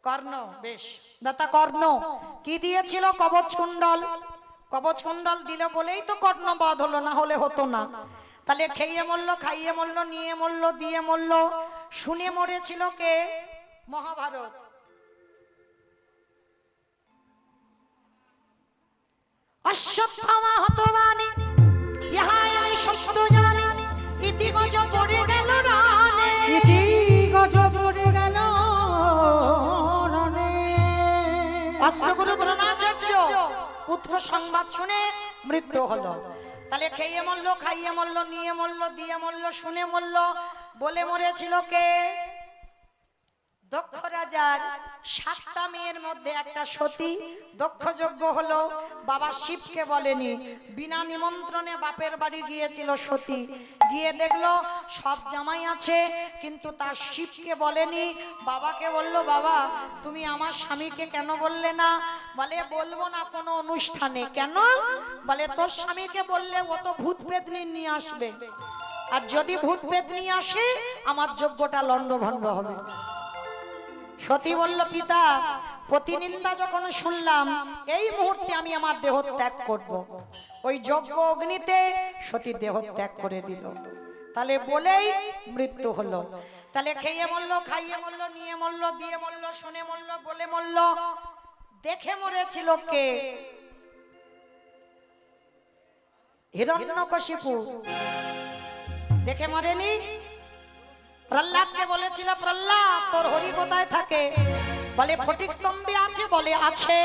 কর্ণ। বেশ, দাতা কর্ণ কি দিয়েছিল? কবচ কুণ্ডল। কবচ কুণ্ডল দিল বলেই তো কর্ণ বধ হলো, না হলে হতো না। তাহলে খেয়ে মরল, খাইয়ে মরল, নিয়ে মরল, দিয়ে মরল, শুনে মরেছিল কে? মহাভারত। অশ্বত্থামা হতবানি, ইহাই আমি সত্য জানি, ইতি গজ পড়ে গেল রানে। ইতি গজ পড়ে গেল রানে। অষ্টগুরু দ্রোণাচার্য পুত্র সংবাদ শুনে মৃত্যু হলো। তাহলে খেয়ে মরল, খাইয়ে মরল, নিয়ে মরল, দিয়ে মরল, শুনে মরল, বলে মরেছিল কে? দক্ষ রাজার 7টা মেয়ের মধ্যে একটা সতী। দক্ষ যজ্ঞ হলো, বাবা শিবকে বলেনি, বিনা নিমন্ত্রণে বাপের বাড়ি গিয়েছিল সতী। গিয়ে দেখলো সব জামাই আছে, কিন্তু তার শিবকে বলেনি। বাবাকে বলল, বাবা তুমি আমার স্বামীকে কেন বললে না? বলে বলবো না কোনো অনুষ্ঠানে। কেন? বলে তোর স্বামীকে বললে ও তো ভূত পেতনি নিয়ে আসবে, আর যদি ভূত পেতনি আসে আমার যজ্ঞটা লন্ডভন্ড হবে। সতী বলল, পিতা প্রতিনিন্দা যখন শুনলাম, এই মুহূর্তে আমি আমার দেহ ত্যাগ করব। ওই যজ্ঞ অগ্নিতে সতী দেহ ত্যাগ করে দিল। তাহলে বলেই মৃত্যু হলো। তাহলে খেয়ে মরল, খাইয়ে মরল, নিয়ে মরল, দিয়ে মরল, শুনে মরল, বলে মরল, দেখে মরেছিল কে? হিরণ্যকশিপু। দেখে মরেনি? প্রহ্লাদকে বলেছিল, প্রহ্লাদ তোর হরি কোথায় থাকে? বলে ফটিক স্তম্ভে আছে। বলে আছে।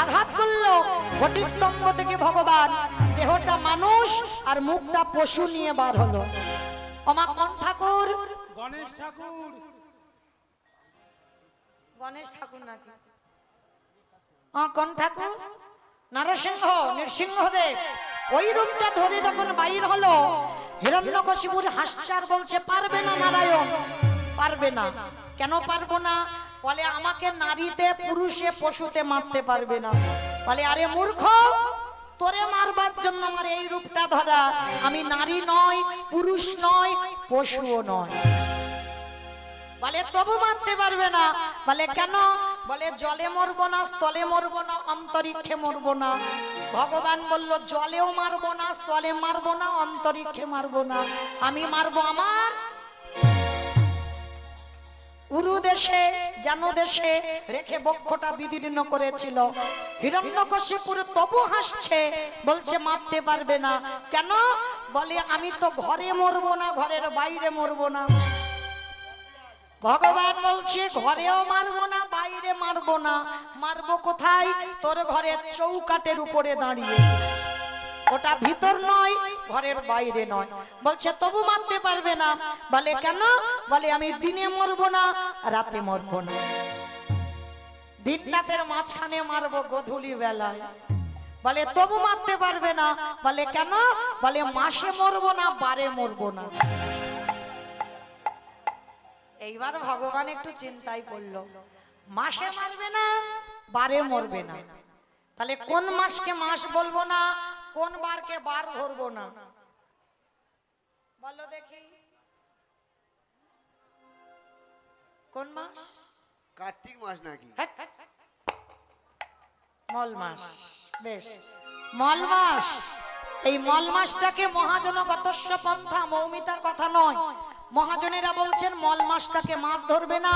আঘাত করলো, ফটিক স্তম্ভ থেকে ভগবান দেহটা মানুষ আর মুখটা পশু নিয়ে বার হলো। ওমা কোন ঠাকুর? গণেশ ঠাকুর। গণেশ ঠাকুর নাকি? কোন ঠাকুর? নরসিংহ, নৃসিংহদেব। ওই রূপটা ধরে যখন বাইর হলো, হিরণ্যকশিপুর হাসছে আর বলছে, পারবে না নারায়ণ, পারবে না। কেন পারবো না? বলে আমাকে নারীতে, পুরুষে, পশুতে মারতে পারবে না। বলে আরে মূর্খ, তোরে মারবার জন্য আমার এই রূপটা ধরা। আমি নারী নয়, পুরুষ নয়, পশুও নয়। বলে তবু মারতে পারবে না। বলে কেন? বলে জলে মরবো না, স্থলে মরবো না, অন্তরিক্ষে মরবো না। ভগবান বলল জলেও মারবো না, স্থলে মারবো না, অন্তরিক্ষে মারবো না, আমি মারবো আমার উরু দেশে, জানু দেশে রেখে বক্ষটা বিদীর্ণ করেছিল। হিরণ্যকশিপুর তবু হাসছে, বলছে মারতে পারবে না কেন? বলে আমি তো ঘরে মরবো না, ঘরের বাইরে মরবো না। ভগবান বলছে ঘরেও মারবো না, বাইরে মারবো না, মারবো কোথায়? তোর ঘরের চৌকাটের উপরে দাঁড়িয়ে। ওটা ভিতর নয়, ঘরের বাইরে নয়। বলছে তবু মারতে পারবে না। বলে কেন? বলে আমি দিনে মরবো না, রাতে মরবো না, দিন রাতের মাঝখানে মারবো, গোধূলি বেলায়। বলে তবু মারতে পারবে না। বলে কেন? বলে মাসে মরবো না, বারে মরবো না। এইবার ভগবান একটু চিন্তাই করলো, মাসে মারবে না, বারে মরবে না, তাহলে কোন মাসকে মাস বলবো না, কোন বারকে বার ধরবো না? বলো দেখি কোন মাস? কার্তিক মাস নাকি? মল মাস। বেশ, মল মাস। এই মল মাসটাকে মহাজনগতস্য পন্থা, মৌমিতার কথা নয়। মহাজনেরা বলছেন মল মাসটাকে মাছ ধরবে না,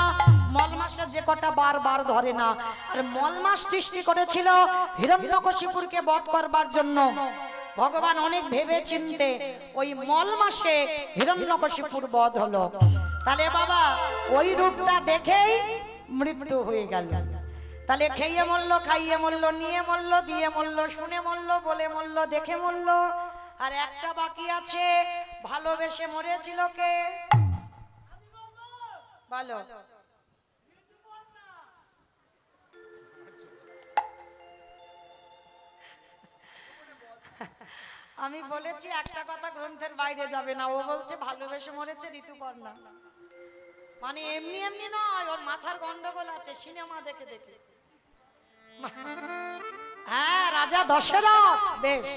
মল মাসে যে কটা বার বার ধরে না। আর মল মাস সৃষ্টি করেছিল হিরণ্যকশিপুরকে বধ করবার জন্য। ভগবান অনেক ভেবে চিনতে ওই মল মাসে হিরণ্যকশিপুর বধ হলো। তাহলে বাবা ওই রূপটা দেখেই মৃত্যু হয়ে গেল। তাহলে খেয়ে মরলো, খাইয়ে মরলো, নিয়ে মরলো, দিয়ে মরলো, শুনে মরলো, বলে মরলো, দেখে মরলো। আর একটা বাকি আছে, ভালোবেসে মরেছিল কে? বলো। আমি বলেছি একটা কথা গ্রন্থের বাইরে যাবে না। ও বলছে ভালোবেসে মরেছে ঋতুপর্ণা। মানে এমনি এমনি নয়, ওর মাথার গন্ডগোল আছে সিনেমা দেখে দেখে। হ্যাঁ, রাজা দশরথ। বেশ,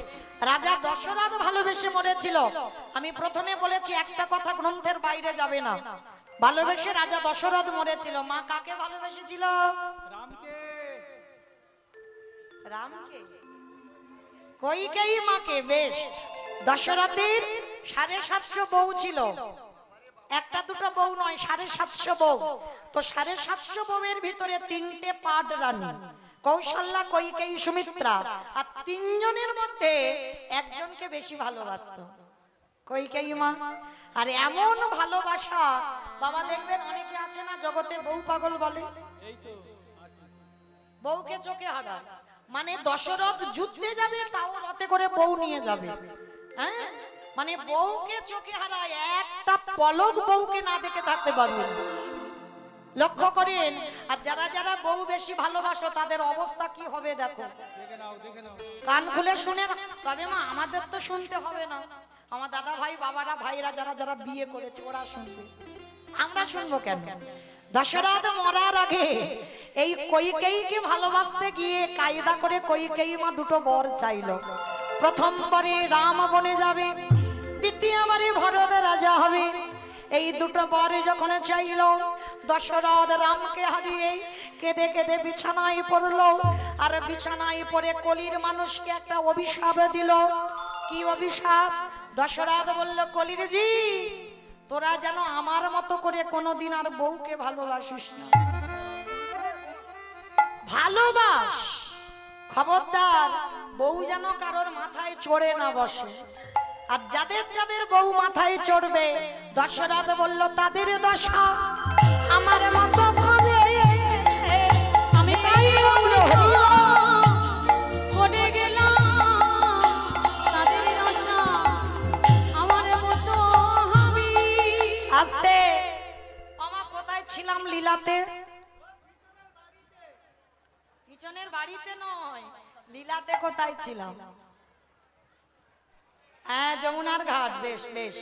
রাজা দশরথ ভালোবেসে মরেছিল। আমি প্রথমে বলেছি একটা কথা গ্রন্থের বাইরে যাবে না। ভালোবেসে রাজা দশরথ মরেছিল। মা কাকে ভালোবেসেছিল? রামকে। রামকে, কইকেয়ী মাকে। বেশ, দশরথের 750 বউ ছিল, একটা দুটো বউ নয়, 750 বউ। তো 750 বউয়ের ভিতরে 3টে পাড রানী, কৌশল্যা, কইকেয়ী, সুমিত্রা। আর 3 জনের মধ্যে একজনকে বেশি ভালোবাসতো, কইকেয়ী মা। আর এমন ভালোবাসা বাবা, দেখবেন অনেকে আছে না জগতে বউ পাগল বলে, বউকে চোখে হারায়। মানে দশরথ যুদ্ধে যাবে, তাও রথে করে বউ নিয়ে যাবে। হ্যাঁ, মানে বউকে চোখে হারায়, একটা পলক বউকে না দেখে থাকতে পারবে না। লক্ষ্য করেন। আর যারা যারা বউ বেশি ভালোবাসো তাদের অবস্থা কি হবে দেখো, কান খুলে শুনে। তবে মা আমাদের তো শুনতে হবে না, আমার দাদা ভাই, বাবারা, ভাইরা যারা যারা বিয়ে করেছে ওরা শুনবে, আমরা শুনবো কেন? দশরথ মরার আগে এই কইকেয়ীকে ভালোবাসতে গিয়ে কায়দা করে কইকেয়ী মা দুটো বর চাইলো। প্রথম বরে রাম বনে যাবে, দ্বিতীয়বারে ভরত রাজা হবে। এই দুটো বরে যখন চাইল, দশরথ রামকে হারিয়ে কেঁদে কেঁদে বিছানায় পড়লো। আর বিছানায় পড়ে কলির মানুষকে একটা অভিশাপ দিল। কি অভিশাপ? দশরথ বলল, কলির জি, তোরা যেন আমার মতো করে কোনোদিন আর বউকে ভালোবাসিস না। ভালোবাস, খবরদার বউ যেন কারোর মাথায় চড়ে না বসে। আর যাদের যাদের বউ মাথায় চড়বে, দশরথ বলল তাদের দশা আমার মতো হবে। আমি তাই পড়ে গেলাম, তাদের দশা আমার মতো হবে। আস্তে, আমার কোথায় ছিলাম? লীলাতে। পিছনের বাড়িতে নয়, লীলাতে কোথায় ছিলাম? হ্যাঁ, যমুনার ঘাট। বেশ বেশ।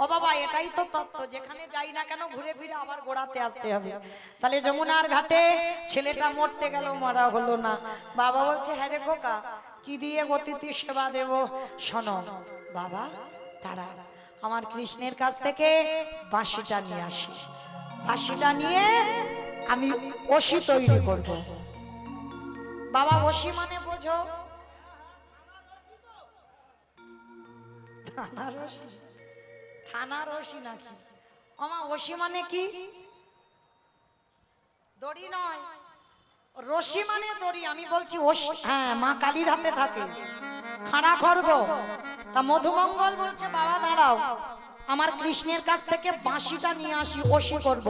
ও বাবা, এটাই তো তত্ত্ব, যেখানে যাই না কেন ঘুরে ফিরে আবার গোড়াতে আসতে হবে। তাহলে যমুনার ঘাটে ছেলেটা মরতে গেল, মরা হলো না। বাবা বলছে, হ্যাঁ রে খোকা, কি দিয়ে অতিথি সেবা দেব? শোনো বাবা, তারা আমার কৃষ্ণের কাছ থেকে বাঁশিটা নিয়ে আসি। বাঁশিটা নিয়ে আমি ওসি তৈরি করব। বাবা ওসি মানে বোঝো? থানার ওসি? থানার ওসি নাকি? আমা ওসি মানে কি? দড়ি নয়, রশি মানে দড়ি। আমি বলছি ওসি, হ্যাঁ, মা কালীর হাতে থাকে খাড়া খড়গ। তা মধুমঙ্গল বলছে বাবা দাঁড়াও, আমার কৃষ্ণের কাছ থেকে বাঁশিটা নিয়ে আসি, ওসি করব।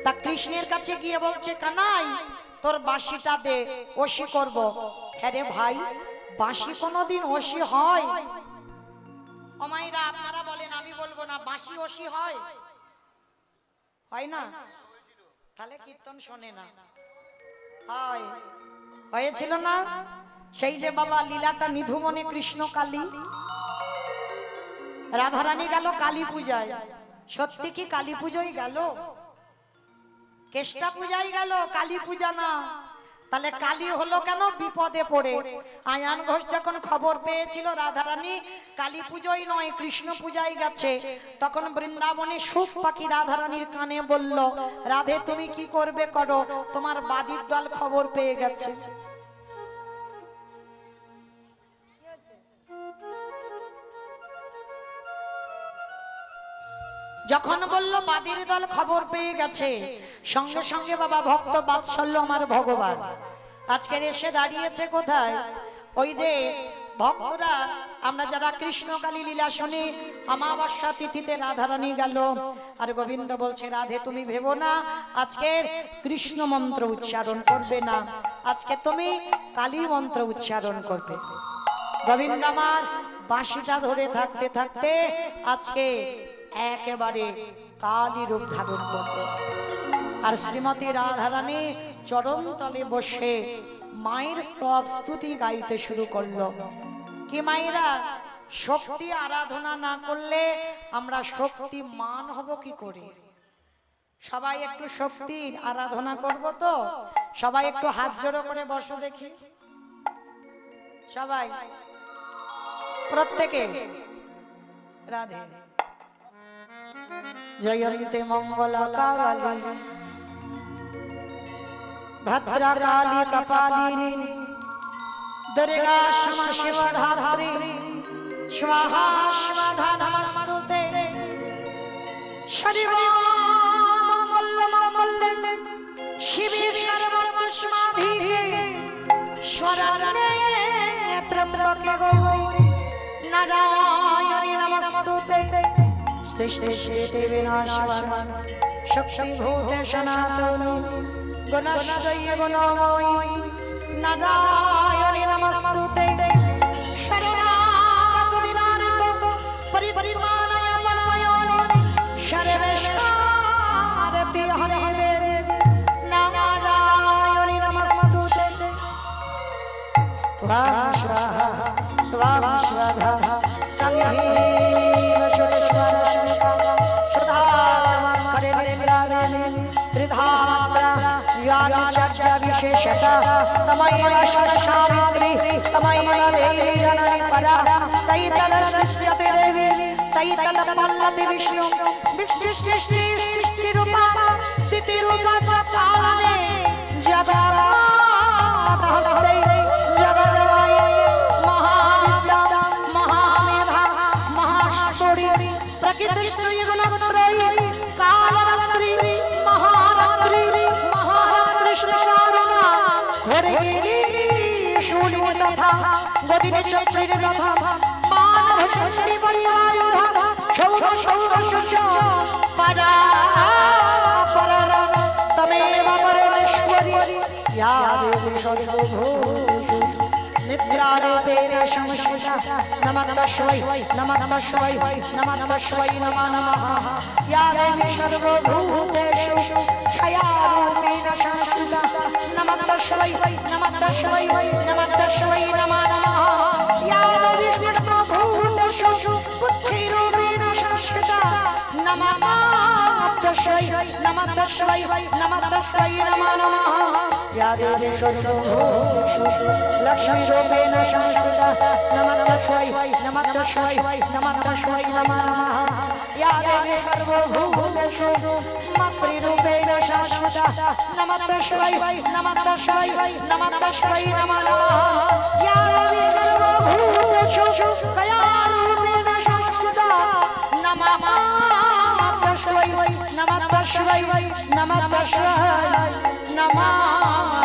তা কৃষ্ণের কাছে গিয়ে বলছে কানাই তোর বাঁশিটা দে, ওসি করব। হ্যাঁ রে ভাই, বাঁশি কোনোদিন ওসি হয়? অমাইরা আপনারা বলেন, আমি বলবো না। বাঁশি ওসি হয়? হয় না? তাহলে কীর্তন শোনে না। হয়, হয়েছিল না? সেই যে বাবা লীলাটা নিধুমনে কৃষ্ণ কালী, রাধারানী গেল কালী পূজায়। সত্যি কি কালী পুজোই গেল? কেষ্টা পূজাই গেল, কালী পূজা না। তাহলে কালী হলো কেন? বিপদে পড়ে। আয়ান ঘোষ যখন খবর পেয়েছিল রাধারানী কালী পুজোই নয় কৃষ্ণ পূজাই গেছে, তখন বৃন্দাবনে সুখ পাখি রাধারানীর কানে বলল, রাধে তুমি কি করবে করো, তোমার বাদীর দল খবর পেয়ে গেছে। যখন বলল বাদীর দল খবর পেয়ে গেছে, সঙ্গে সঙ্গে বাবা ভক্ত বাৎসল্য আমার ভগবান আজকের এসে দাঁড়িয়েছে কোথায়? ওই যে ভক্তরা আমরা যারা কৃষ্ণকালী লীলা শুনি, অমাবস্যা তিথিতে রাধারানী গেল, আর গোবিন্দ বলছে রাধে তুমি ভেবো না, আজকের কৃষ্ণ মন্ত্র উচ্চারণ করবে না, আজকে তুমি কালী মন্ত্র উচ্চারণ করবে। গোবিন্দ আমার বাঁশিটা ধরে থাকতে থাকতে আজকে একেবারে কালী রূপ ধারণ করবে। আর শ্রীমতী রাধারানী চরণ তলে বসে মায়ের স্তব স্তুতি গাইতে শুরু করলো। কি মায়েরা, শক্তি আরাধনা না করলে আমরা শক্তিমান হব কি করে? সবাই একটু শক্তির আরাধনা করব তো? সবাই একটু হাত জোড়ো করে বসো দেখি, সবাই প্রত্যেকে। রাধে জয়ন্তে মঙ্গলা কালী ভদ্রা কালী কপালিনী দুর্গা ক্ষমা শিবধাত্রী স্বাহা স্বাধা নমস্তুতে। সর্বমঙ্গলমঙ্গলে শিবে সর্বস্মাধিকে শরণ্যে ত্র্যম্বকে গৌরী নারায়ণী নমস্তুতে। সৃষ্টি বিনাশায় শক্তিভূতে সনাতনী গুণশ্রয়ী গুণময়ী নারায়ণী নমস্তুতে। শরণাগত বিনারিত পরিত্রাণায় পলায়নী সর্বেশ্বরতি হরে দেবী নারায়ণী নমস্তুতে। ত্বাং স্বাহা ত্বাং স্বাধা তমহীম সুরেশ্বর সুরকারা সুধাতমং করে নিরাদানে ত্রিধাত্রা यानि चर्चा विशेषता तमैव सावित्री तमैव देवी जननी परा तैतल सृष्टते देवी तैतल पल्लति विष्णु विष्णु सृष्टि सृष्टि रूपा स्थिति रूपा च पालने जगन्नाथ हस्ते जगदवाय महाविद्या महामेधा महाशक्ति प्रकृति श्री गुणत्रयी कालरात्रि महारात्रि ঘরে গিরি শূন্য তথা গদিনে চক্রের তথা মানব সৃষ্টি পরিআয়ুধা সৌর সৌর সূর্য পরা পরার তমেব পরমেশ্বরী ইয়া দেবী সর্বভূষু নিদ্রারূপেণ সংস্থিতা নমঃ শিবায় নমঃ শিবায় নমঃ শিবায় নমঃ নমঃ ইয়া দেবী সর্বভূতেষু ছায়ারূপেণ সংস্থিতা নমঃ শিবায় নমঃ শিবায় নমঃ শিবায় নমঃ নমঃ ইয়া দেবী সর্বভূতেষু বুদ্ধিরূপেণ সংস্থিতা নমঃ तस्मै नमः तस्मै नमः तस्मै नमः नमः या देवी सर्वभूतेषु लक्ष्मीरूपेण संस्थिता नमः तस्मै नमः तस्मै नमः तस्मै नमः नमः या देवी सर्वभूतेषु मातृरूपेण संस्थिता नमः तस्मै नमः तस्मै नमः तस्मै नमः नमः या देवी सर्वभूतेषु कयारूपेण संस्थिता नमः तस्मै नमः तस्मै नमः तस्मै नमः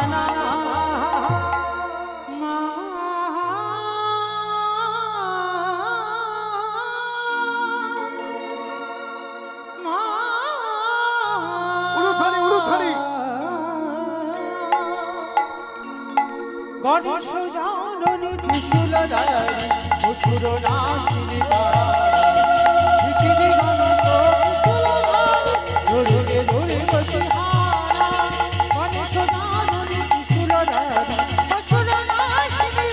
नमः উলুধ্বনি উলুধ্বনি গণেশ জাননী ত্রিশূলধারী অসুর নাশিনী পৃথিবী গণত ত্রিশূলধারী ধরে ধরে গতিহারা গণেশ জাননী ত্রিশূলধারী অসুর নাশিনী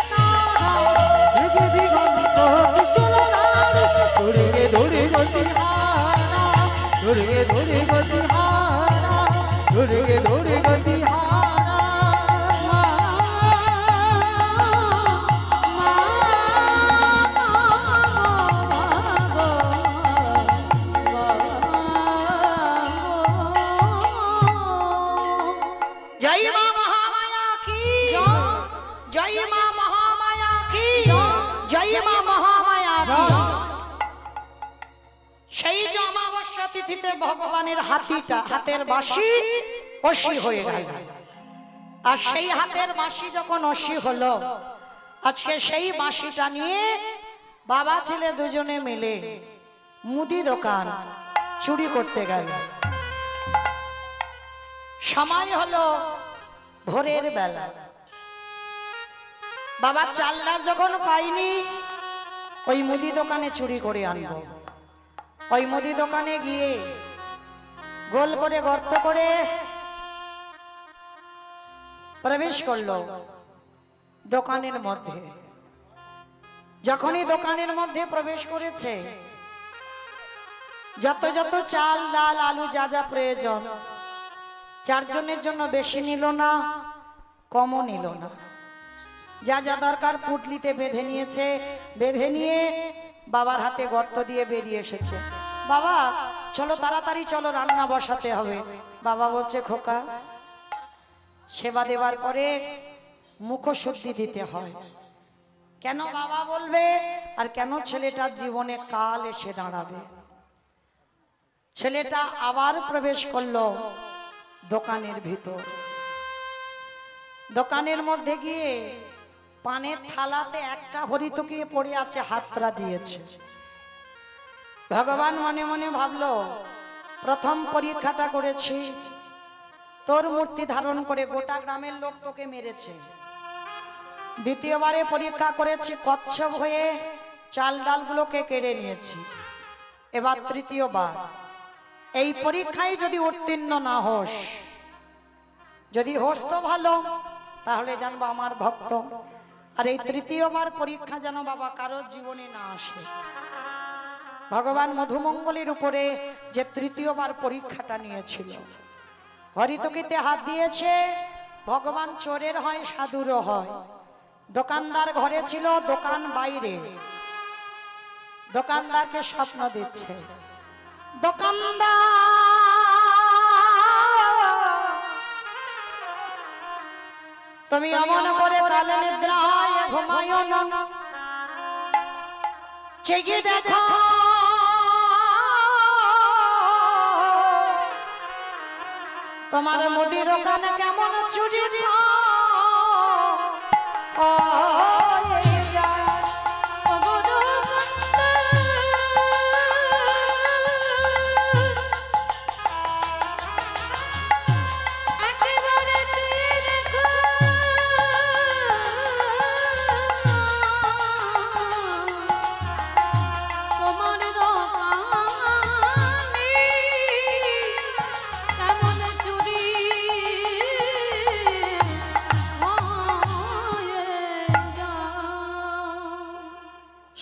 পৃথিবী গণত ত্রিশূলধারী ধরে ধরে গতিহারা ধরে ধরে গতিহারা ধরে ধরে গতিহারা जय मां महामाया की जय मां महामाया की जय मां महामाया की সেই যে অমাবস্যা তিথিতে ভগবানের হাতের বাঁশি অসি হয়ে গেল আর সেই হাতের বাঁশি যখন অসি হলো আজকে সেই বাঁশিটা নিয়ে বাবা ছেলে দুজনে মিলে মুদি দোকান চুরি করতে গেল সময় হলো ভোরের বেলা বাবা চাল ডাল যখন পাইনি ওই মুদি দোকানে চুরি করে আনবো ওই মুদি দোকানে গিয়ে গোল করে গর্ত করে প্রবেশ করলো দোকানের মধ্যে যখনই দোকানের মধ্যে প্রবেশ করেছে যত যত চাল ডাল আলু যা যা প্রয়োজন চারজনের জন্য বেশি নিল না কমও নিল না যা যা দরকার পুটলিতে বেঁধে নিয়েছে বেঁধে নিয়ে বাবার হাতে গর্ত দিয়ে বেরিয়ে এসেছে বাবা চলো তাড়াতাড়ি চলো রান্না বসাতে হবে বাবা বলছে খোকা সেবা দেওয়ার পরে মুখশুদ্ধি দিতে হয় কেন বাবা বলবে আর কেন ছেলেটার জীবনে কাল এসে দাঁড়াবে ছেলেটা আবার প্রবেশ করলো দোকানের ভিতর দোকানের মধ্যে গিয়ে পানের থালাতে একটা হরিতকি পড়ে আছে হাতরা দিয়েছে ভগবান মনে মনে ভাবলো প্রথম পরীক্ষাটা করেছি তোর মূর্তি ধারণ করে গোটা গ্রামের লোক তোকে মেরেছে দ্বিতীয়বারে পরীক্ষা করেছি কচ্ছপ হয়ে চাল ডালগুলোকে কেড়ে নিয়েছি এবার তৃতীয়বার এই পরীক্ষায় যদি উত্তীর্ণ না হোস যদি হোস তো ভালো তাহলে জানবো আমার ভক্ত আর এই তৃতীয়বার পরীক্ষা যেন বাবা কারোর জীবনে না আসে ভগবান মধুমঙ্গলের উপরে যে তৃতীয়বার পরীক্ষাটা নিয়েছিল হরিতকিতে হাত দিয়েছে ভগবান চোরের হয় সাধুরও হয় দোকানদার ঘরে ছিল দোকান বাইরে দোকানদারকে স্বপ্ন দিচ্ছে দোকানদার তুমি অমন করে কালে নিদ্রায় ঘুমায় না চেয়ে দেখো তোমার মুদি দোকান কেমন চুরি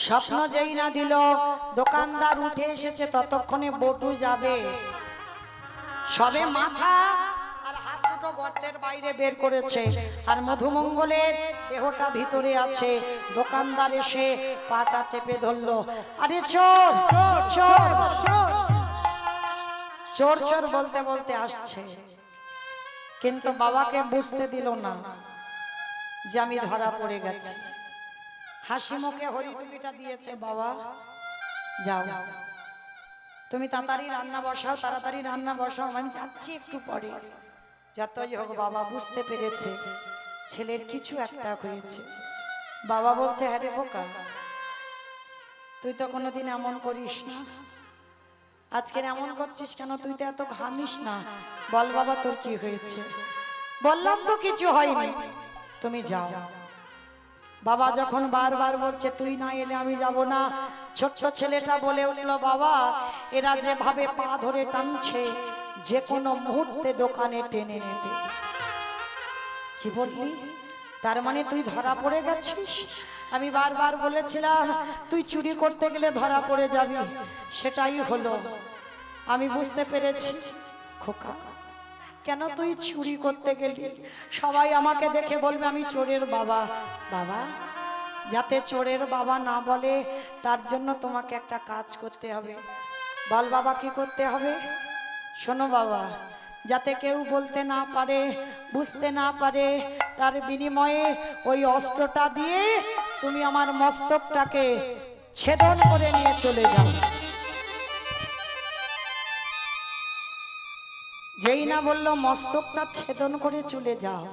স্বপ্ন যেই না দিল দোকানদার উঠে এসেছে ততক্ষণে বটু যাবে সবে মাথা আর হাত দুটো গর্তের বাইরে বের করেছে, আর মধুমঙ্গলের দেহটা ভিতরে আছে। দোকানদার এসে পাটা চেপে ধরলো, আরে চোর চোর চোর চোর বলতে বলতে আসছে, কিন্তু বাবাকে বুঝতে দিল না যে আমি ধরা পড়ে গেছি। হাসি মুখে হরিতুলিটা দিয়েছে, বাবা যাও তুমি তাড়াতাড়ি রান্না বসাও, তাড়াতাড়ি রান্না বসাও, আমি যাচ্ছি একটু পরে। যতই হোক বাবা বুঝতে পেরেছে ছেলের কিছু একটা হয়েছে। বাবা বলছে, হ্যাঁ রে বোকা, তুই তো কোনোদিন এমন করিস না, আজকের এমন করছিস কেন? তুই তো এত ঘামিস না, বল বাবা তোর কি হয়েছে? বললাম তো কিছু হয়নি, তুমি যাও। বাবা যখন বারবার বলছে তুই না এলে আমি যাব না, ছোট্ট ছেলেটা বলে উঠল, বাবা এরা যেভাবে পা ধরে টানছে যে কোনো মুহূর্তে দোকানে টেনে নেবে। কি বললি? তার মানে তুই ধরা পড়ে গেছিস? আমি বারবার বলেছিলাম তুই চুরি করতে গেলে ধরা পড়ে যাবি, সেটাই হলো। আমি বুঝতে পেরেছি। খোকা, কেন তুই চুরি করতে গেলি? সবাই আমাকে দেখে বলবে আমি চোরের বাবা। বাবা, যাতে চোরের বাবা না বলে তার জন্য তোমাকে একটা কাজ করতে হবে। বল বাবা, কি করতে হবে? শোনো বাবা, যাতে কেউ বলতে না পারে, বুঝতে না পারে, তার বিনিময়ে ওই অস্ত্রটা দিয়ে তুমি আমার মস্তকটাকে ছেদন করে নিয়ে চলে যাও। যেই না বললো মস্তকটা ছেদন করে চলে যাও,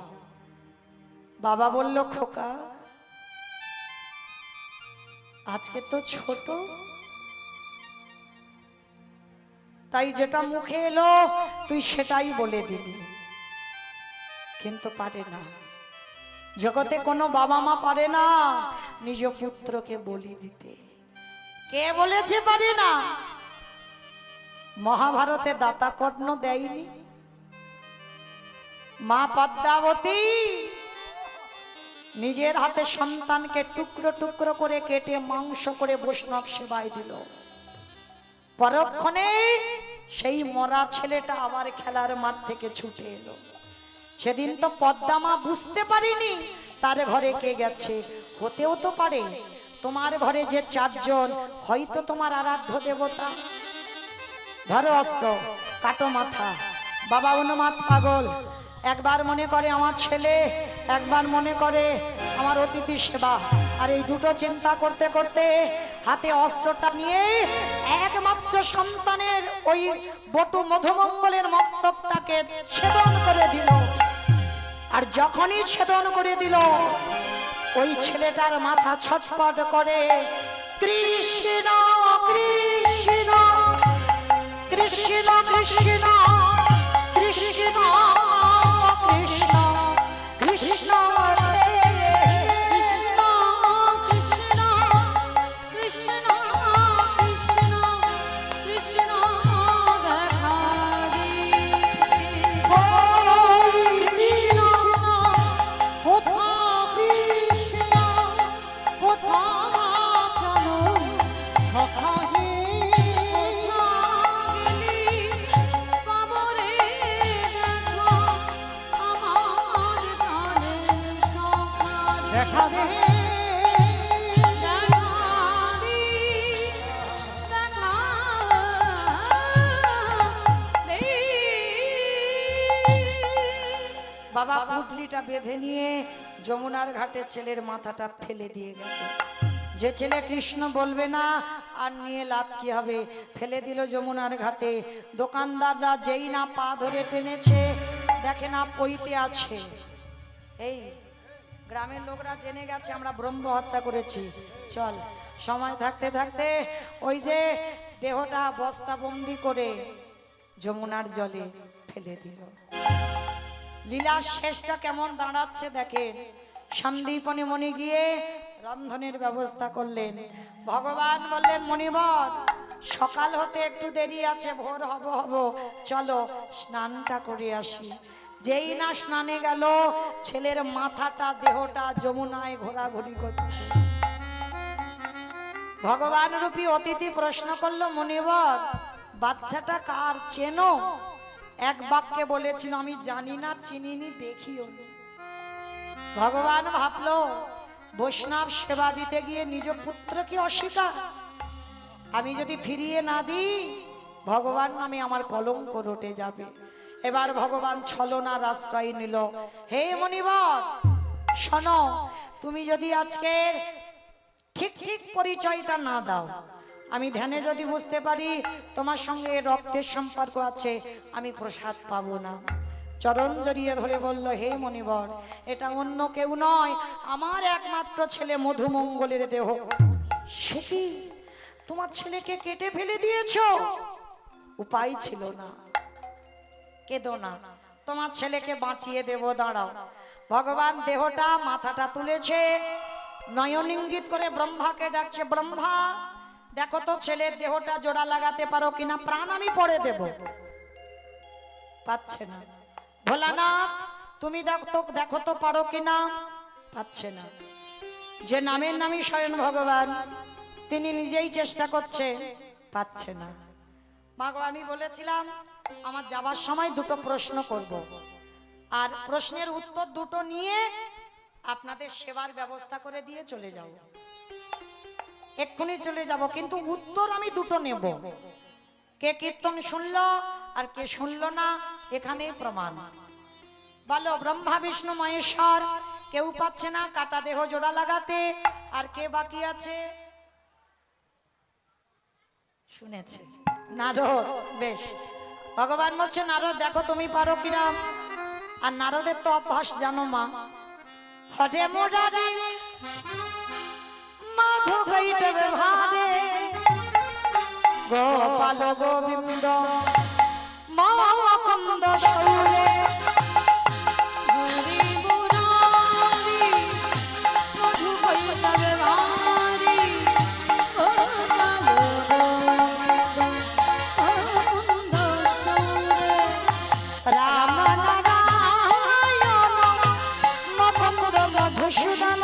বাবা বলল, খোকা আজকে তো ছোট, তাই যেটা মুখে এলো তুই সেটাই বলে দিবি। কিন্তু পারে না, জগতে কোনো বাবা মা পারে না নিজ পুত্রকে বলি দিতে। কে বলেছে পারে না? মহাভারতে দাতা কর্ণ দেয়নি? মা পদ্মাবতী নিজের হাতে সন্তানকে টুকরো টুকরো করে কেটে মাংস করে বৈষ্ণব সেবায় দিল। পরক্ষণে সেই মরা ছেলেটা আবার খেলার মাঠ থেকে ছুটে এলো। সেদিন তো পদ্মা মা বুঝতে পারিনি তার ঘরে কে গেছে। হতেও তো পারে তোমার ঘরে যে চারজন, হয়তো তোমার আরাধ্য দেবতা। ধরো অস্ত্র, কাটো মাথা। বাবা উন্মাদ পাগল, একবার মনে করে আমার ছেলে, একবার মনে করে আমার অতিথি সেবা। আর এই দুটো চিন্তা করতে করতে হাতে অস্ত্রটা নিয়ে একমাত্র সন্তানের ওই বটু মধুমঙ্গলের মস্তকটাকে ছেদন করে দিল। আর যখনই ছেদন করে দিল, ওই ছেলেটার মাথা ছটফট করে কৃষ্ণ কৃষ্ণ কৃষ্ণ কৃষ্ণ কৃষ্ণ কৃষ্ণ কৃষ্ণ বাবা পুটলিটা বেঁধে নিয়ে যমুনার ঘাটে ছেলের মাথাটা ফেলে দিয়ে গেল। যে ছেলে কৃষ্ণ বলবে না, আর নিয়ে লাভ কি হবে? ফেলে দিল যমুনার ঘাটে। দোকানদাররা যেই না পা ধরে টেনেছে, দেখে না পইতে আছে। এই গ্রামের লোকরা জেনে গেছে আমরা ব্রহ্ম হত্যা করেছি, চল সময় থাকতে থাকতে ওই যে দেহটা বস্তাবন্দি করে যমুনার জলে ফেলে দিল। লীলার শেষটা কেমন দাঁড়াচ্ছে দেখেন। সন্দীপনী মণি গিয়ে রন্ধনের ব্যবস্থা করলেন। ভগবান বললেন, মণিবর সকাল হতে একটু দেরি আছে, ভোর হব হব, চলো স্নানটা করে আসি। যেই না স্নানে গেল, ছেলের মাথাটা দেহটা যমুনায় ঘোরাঘুরি করছে। ভগবান রূপী অতিথি প্রশ্ন করলো, মণিবর বাচ্চাটা কার চেনো? এক বাক্যে বলেছিল আমি জানি না, চিনিনি, দেখিও নি। ভগবান ভাবলো বৈষ্ণব সেবা দিতে গিয়ে নিজ পুত্রকে অস্বীকার, আমি যদি ফিরিয়ে না দিই ভগবান নামে আমার কলঙ্ক রটে যাবে। এবার ভগবান ছলনার আশ্রয় নিল। হে মনিবর শোনো, তুমি যদি আজকের ঠিক ঠিক পরিচয়টা না দাও, আমি ধ্যানে যদি বুঝতে পারি তোমার সঙ্গে রক্তের সম্পর্ক আছে, আমি প্রসাদ পাবো না। চরণ জড়িয়ে ধরে বলল, হে মনিবর, এটা অন্য কেউ নয়, আমার একমাত্র ছেলে মধুমঙ্গলের দেহ। সে কি, তোমার ছেলেকে কেটে ফেলে দিয়েছো? উপায় ছিল না। কেঁদো না, তোমার ছেলেকে বাঁচিয়ে দেব, দাঁড়াও। ভগবান দেহটা মাথাটা তুলেছে, নয়ন ইঙ্গিত করে ব্রহ্মাকে ডাকছে, ব্রহ্মা দেখো তো ছেলের দেহটা জোড়া লাগাতে পারো কিনা, প্রাণ আমি পড়ে দেব। পাচ্ছে না। ভোলানাথ তুমি দেখো তো পারো কিনা, পাচ্ছে না। যে নামের নামই স্বয়ং ভগবান, তিনি নিজেই চেষ্টা করছে, পাচ্ছে না। মাগো আমি বলেছিলাম আমার যাবার সময় দুটো প্রশ্ন করব, আর প্রশ্নের উত্তর দুটো নিয়ে আপনাদের সেবার ব্যবস্থা করে দিয়ে চলে যাব। এক্ষুনি চলে যাব, কিন্তু উত্তর আমি দুটো নেব। কে কীর্তন শুনলো আর কে শুনলো না এখানেই প্রমাণ। বলো, ব্রহ্মা বিষ্ণু মহেশ্বর কেউ পাচ্ছে না কাটা দেহ জোড়া লাগাতে, আর কে বাকি আছে? শুনেছে নারদ। বেশ, ভগবান বলছে নারদ দেখো তুমি পারো কিনা। আর নারদের তো অভ্যাস জানো মা, হরে মোরারে মাধব গাইতে ভারে, গোপাল গোবিন্দ মকন্দ সৌরে, হরি মুরারি মধু কৈতবে ভারি, ও কালো মুকুন্দ সৌরে। রাম নারায়ণ মকন্দ মধুসূদন,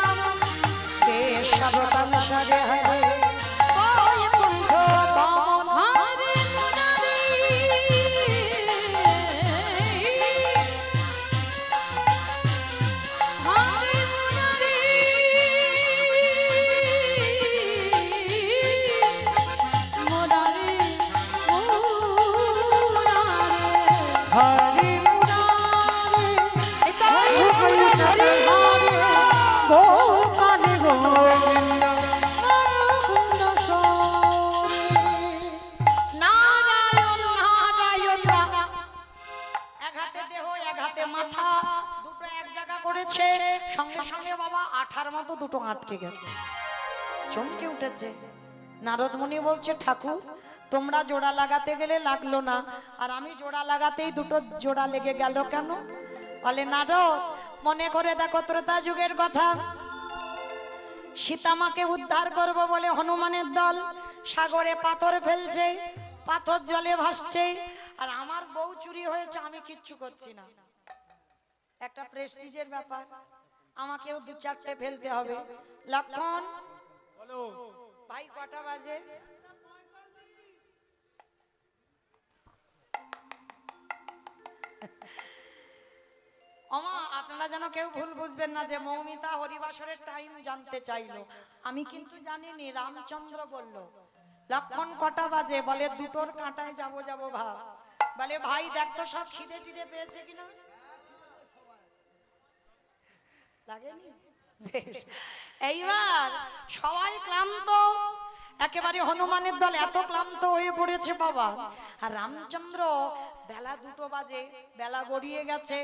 কেশব কংসরে হরে বৈকুণ্ঠ বামন। হরি মুরারি হরি মুরারি মুরারি মুরারি হরি মুরারি হরি গোপাল গোবিন্দ মুকুন্দ সৌরে। নারায়ণ নারায়ণ। এক হাতে দেহ এক হাতে মাথা, দুটো এক জায়গা করেছে, সঙ্গে সঙ্গে বাবা আঠার মতো দুটো আটকে গেছে, চমকে উঠেছে। নারদ মুনি বলছে, ঠাকুর তোমরা জোড়া লাগাতে গেলে লাগলো না, আর আমি জোড়া লাগাতেই দুটো জোড়া লেগে গেল কেন? বলে নারদ মনে করে দেখো ত্রেতা যুগের কথা, সীতামাকে উদ্ধার করব বলে হনুমানের দল সাগরে পাথর ফেলছে, পাথর জলে ভাসছে, আর আমার বউ চুরি হয়েছে, আমি কিচ্ছু করছি না। একটা প্রেস্টিজের ব্যাপার, আমাকেও দু চারটে ফেলতে হবে। লক্ষণ ভাই কটা বাজে? ওমা আপনারা যেন কেউ ভুল বুঝবেন না যে মৌমিতা হরিবাসরের টাইম জানতে চাইলো, আমি কিন্তু জানিনি। রামচন্দ্র বলল লক্ষণ কটা বাজে, বলে দুটোর কাঁটায় যাব যাব ভাব। বলে ভাই দেখ তো সব খিদে টিদে পেয়েছে কিনা, লাগেনি? বেশ, এইবার সবাই ক্লান্ত, একেবারে হনুমানের দল এত ক্লান্ত হয়ে পড়েছে বাবা। আর রামচন্দ্র বেলা দুটো বাজে, বেলা গড়িয়ে গেছে।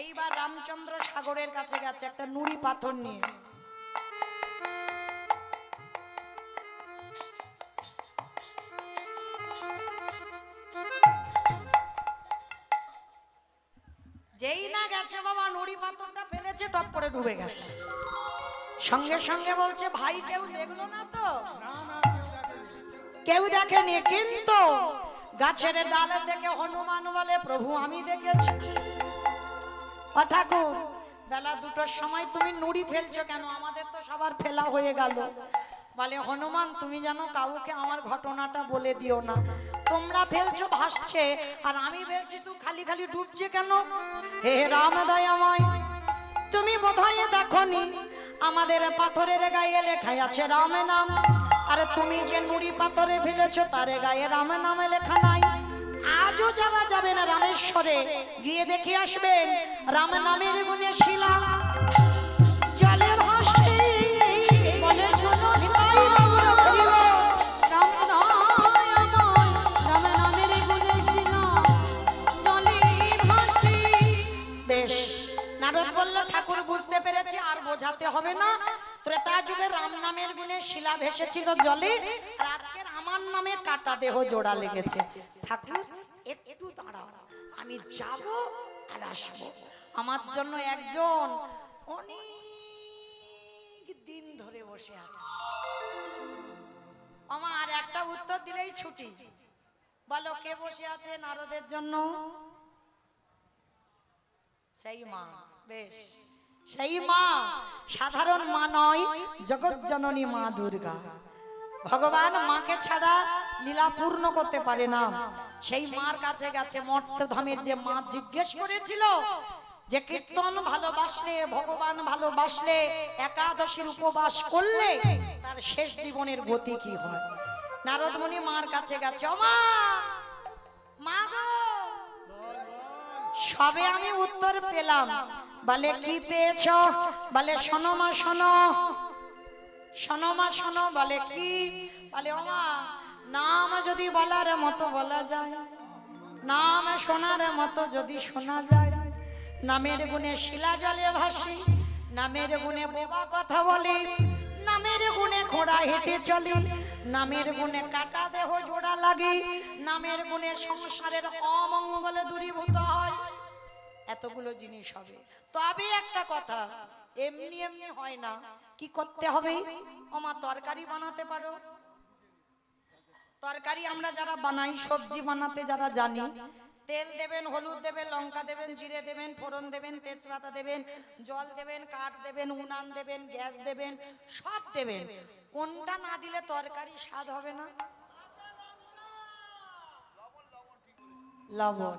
এইবার রামচন্দ্র সাগরের কাছে গেছে একটা নুড়ি পাথর নিয়ে। যেই না গেছে বাবা, নুড়ি পাথরটা ফেলেছে, টপ করে ডুবে গেছে। সঙ্গে সঙ্গে বলছে ভাই কেউ দেখলো না তো? কেউ দেখেনি, কিন্তু গাছের ডালে থেকে হনুমান বলে প্রভু আমি দেখেছি। ও ঠাকুর বেলা দুটোর সময় তুমি নুড়ি ফেলছো কেন? আমাদের তো সবার ফেলা হয়ে গেল। বলে হনুমান তুমি জানো কাউকে আমার ঘটনাটা বলে দিও না। তোমরা ফেলছো ভাসছে আর আমি বলছি তুই খালি খালি ডুবছে কেন? হে রাম দয়াময়, তুমি বোধহয় দেখনি আমাদের পাথরের গায়ে লেখা আছে রাম নাম, আর তুমি যে নুড়ি পাথরে ফেলেছো তার গায়ে রাম নামে লেখা নাই। আজও যারা যাবেন রামেশ্বরে গিয়ে দেখে আসবেন রাম নামের গুণে শিলা জলে ভাসছে। বলে শোনো নিতাই বাবুর হরি বল। রাম দয়াময়, রাম নামের গুণে শিলা জলে ভাসে। বেশ, নারদ বলল ঠাকুর বুঝতে পেরেছি, আর বোঝাতে হবে না। ত্রেতা যুগে রাম নামের গুণে শিলা ভেসেছিল জলে, আর আজকের আমার নামে কাটা দেহ জোড়া লেগেছে। ঠাকুর একটু দাঁড়াও, আমি যাব আর আসবো। আমার জন্য একজন অনেক দিন ধরে বসে আছে। আমার একটা উত্তর দিলেই ছুটি। বলো কে বসে আছে নারদের জন্য? সেই মা। বেশ, সেই মা সাধারণ মা নয়, জগৎ জননী মা দুর্গা। ভগবান মাকে ছাড়া লীলা পূর্ণ করতে পারে না। সেই মার কাছে গেছে মর্তধামের যে মা জিজ্ঞেস করেছিল যে কীর্তন ভালোবাসলে, ভগবান ভালোবাসলে, একাদশীর উপবাস করলে তার শেষ জীবনের গতি কি হয়। নারদ মুনি মার কাছে গেছে, ও মা, মা গো, সবে আমি উত্তর পেলাম। বলে কি পেয়েছ? বলে শোনো মা শোনো, শোনো মা শোনো। বলে কি? বলে ও মা, নাম যদি বলার মতো বলা যায়, নাম শোনার মতো যদি শোনা যায়, নামের গুণে শিলা জলে ভাসি, নামের গুণে বোবা কথা বলে, নামের গুণে ঘোড়া হেঁটে চলে, নামের গুণে কাটা দেহ জোড়া লাগে, নামের গুণে সংসারের অমঙ্গল দূরীভূত হয়। এতগুলো জিনিস হবে। তবে একটা কথা, এমনি এমনি হয় না। কি করতে হবে? ওমা তরকারি বানাতে পারো? তরকারি আমরা যারা বানাই, সবজি বানাতে যারা জানি, তেল দেবেন, হলুদ দেবেন, লঙ্কা দেবেন, জিরে দেবেন, ফোড়ন দেবেন, তেজপাতা দেবেন, জল দেবেন, কাঠ দেবেন, উনান দেবেন, গ্যাস দেবেন, সব দেবেন। কোনটা না দিলে তরকারি স্বাদ হবে না? লবণ।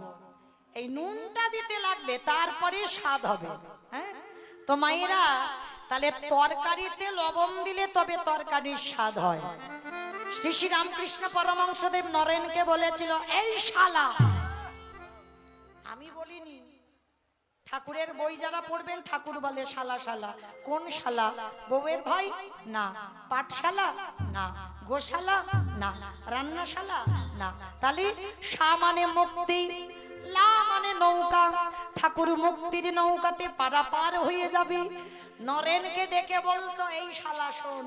এই নুনটা দিতে লাগবে, তারপরে স্বাদ হবে। হ্যাঁ তো মায়েরা, তাহলে তরকারিতে লবণ দিলে তবে তরকারির স্বাদ হয়। শ্রী শ্রী রামকৃষ্ণ পরমহংসদেব নরেনকে বলেছিল, এই শালা। আমি বলিনি। ঠাকুরের বই যারা পড়বেন ঠাকুর বলে শালা শালা। কোন শালা? বউয়ের ভাই না, পাঠশালা না, গোশালা না, রান্নাশালা না। তাহলে শা মানে মুক্তি, লা মানে নৌকা। ঠাকুর মুক্তির নৌকাতে পারাপার হয়ে যাবে। নরেনকে ডেকে বলতো, এই শালা শোন,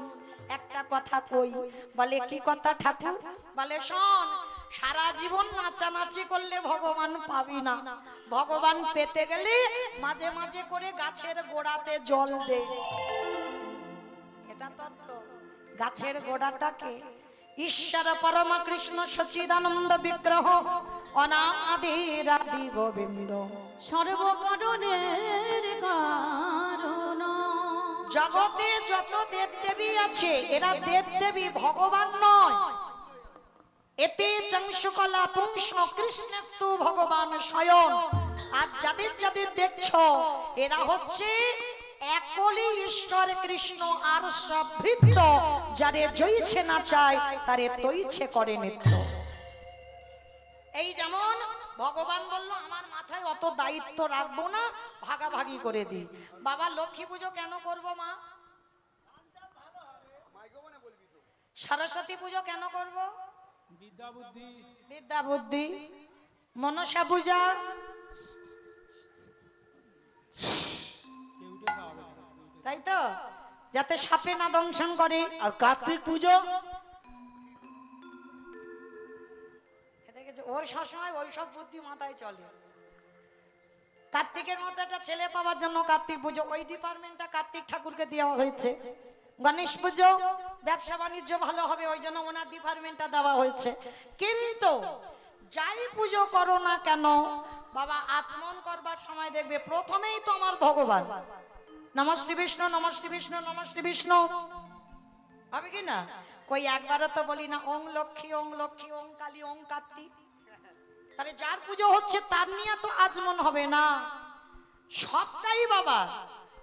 একটা কথা কই। বলে কি কথা ঠাকুর? বলে শোন, সারা জীবন নাচানাচি করলে ভগবান পাবি না। ভগবান পেতে গেলে মাঝে মাঝে করে গাছের গোড়াতে জল দে। এটা তত্ত্ব। গাছের গোড়াটাকে ঈশ্বর পরম কৃষ্ণ সচিদানন্দ বিগ্রহ অনাদির আদি গোবিন্দ সর্বকারণের কারণ। জগতে যত দেবদেবী আছে এরা দেবদেবী, ভগবান নয়। এতে চংশুকলা পুংস কৃষ্ণস্তু ভগবান স্বয়ং। আর যাদের যাদের দেখছো এরা হচ্ছে একলি ঈশ্বর কৃষ্ণ আর সব ভৃত্য। যারে জয়ছে না চায় তারে তৈছে করে নিত্য। এই যেমন ভগবান বলল, আমার মাথায় অত দায়িত্ব রাখবো না, ভাগাভাগি করে দিই। বাবা লক্ষ্মী পুজো কেন করব মা? সরস্বতী পুজো কেন করব? বিদ্যা বুদ্ধি। মনসা পূজা তাই তো, যাতে সাপে না দংশন করে। আর কার্তিক পুজো? ওর সবসময় ওই সব বুদ্ধি মাথায় চলে। কার্তিকের মতো একটা ছেলে পাওয়ার জন্য কার্তিক পুজো, ওই ডিপার্টমেন্টটা কার্তিক ঠাকুরকে দেওয়া হয়েছে। গণেশ পুজো ব্যবসা বাণিজ্য ভালো হবে, ওই জন্য ওনার ডিপার্টমেন্টটা দেওয়া হয়েছে। কিন্তু যাই পুজো করো না কেন বাবা, আচমন করবার সময় দেখবে প্রথমেই তো আমার ভগবান। নমঃ শ্রী বিষ্ণু, নমঃ শ্রী বিষ্ণু, নমঃ শ্রী বিষ্ণু। হবে কি না? কই একবারও তো বলি না ওং লক্ষ্মী ওং লক্ষ্মী ওং কালী ওং কার্তিক। তাহলে যার পুজো হচ্ছে তার নিয়ে তো আজমন হবে না, সবটাই বাবা।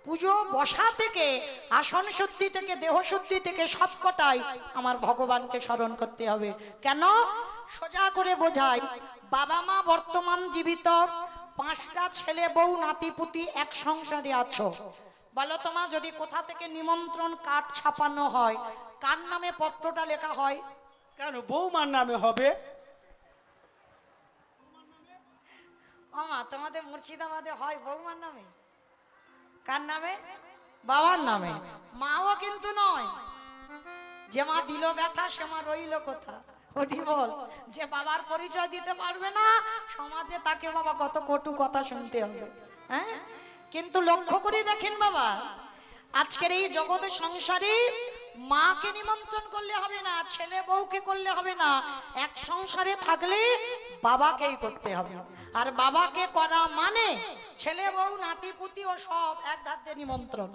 পুজো বসা থেকে, আসন শুদ্ধি থেকে, দেহ শুদ্ধি থেকে সবকটাই আমার ভগবানকে স্মরণ করতে হবে। কেন? সোজা করে বোঝাই, বাবা মা বর্তমান জীবিত, 5টা ছেলে বউ নাতিপুতি এক সংসারে আছো। বলো তোমা, যদি কোথা থেকে নিমন্ত্রণ কার্ড ছাপানো হয়, কার নামে পত্রটা লেখা হয়? কেন বৌমার নামে হবে? আমা তোমাদের মুর্শিদাবাদে হয় বৌমার নামে? কার নামে? বাবার নামে। মাও কিন্তু নয়, যে মা দিল ব্যথা সে মা রইল কোথা। ওটি বল, যে বাবার পরিচয় দিতে পারবে না সমাজে, তাকে বাবা কত কটু কথা শুনতে হবে। হ্যাঁ, কিন্তু লক্ষ্য করে দেখেন বাবা, আজকের এই জগৎ সংসারে মাকে নিমন্ত্রণ করলে হবে না, ছেলে বউকে করলে হবে না, এক সংসারে থাকলে বাবাকেই করতে হবে। আর বাবাকে করা মানে ছেলে বউ নাতিপুতি ও সব এক ধাতে নিমন্ত্রণ।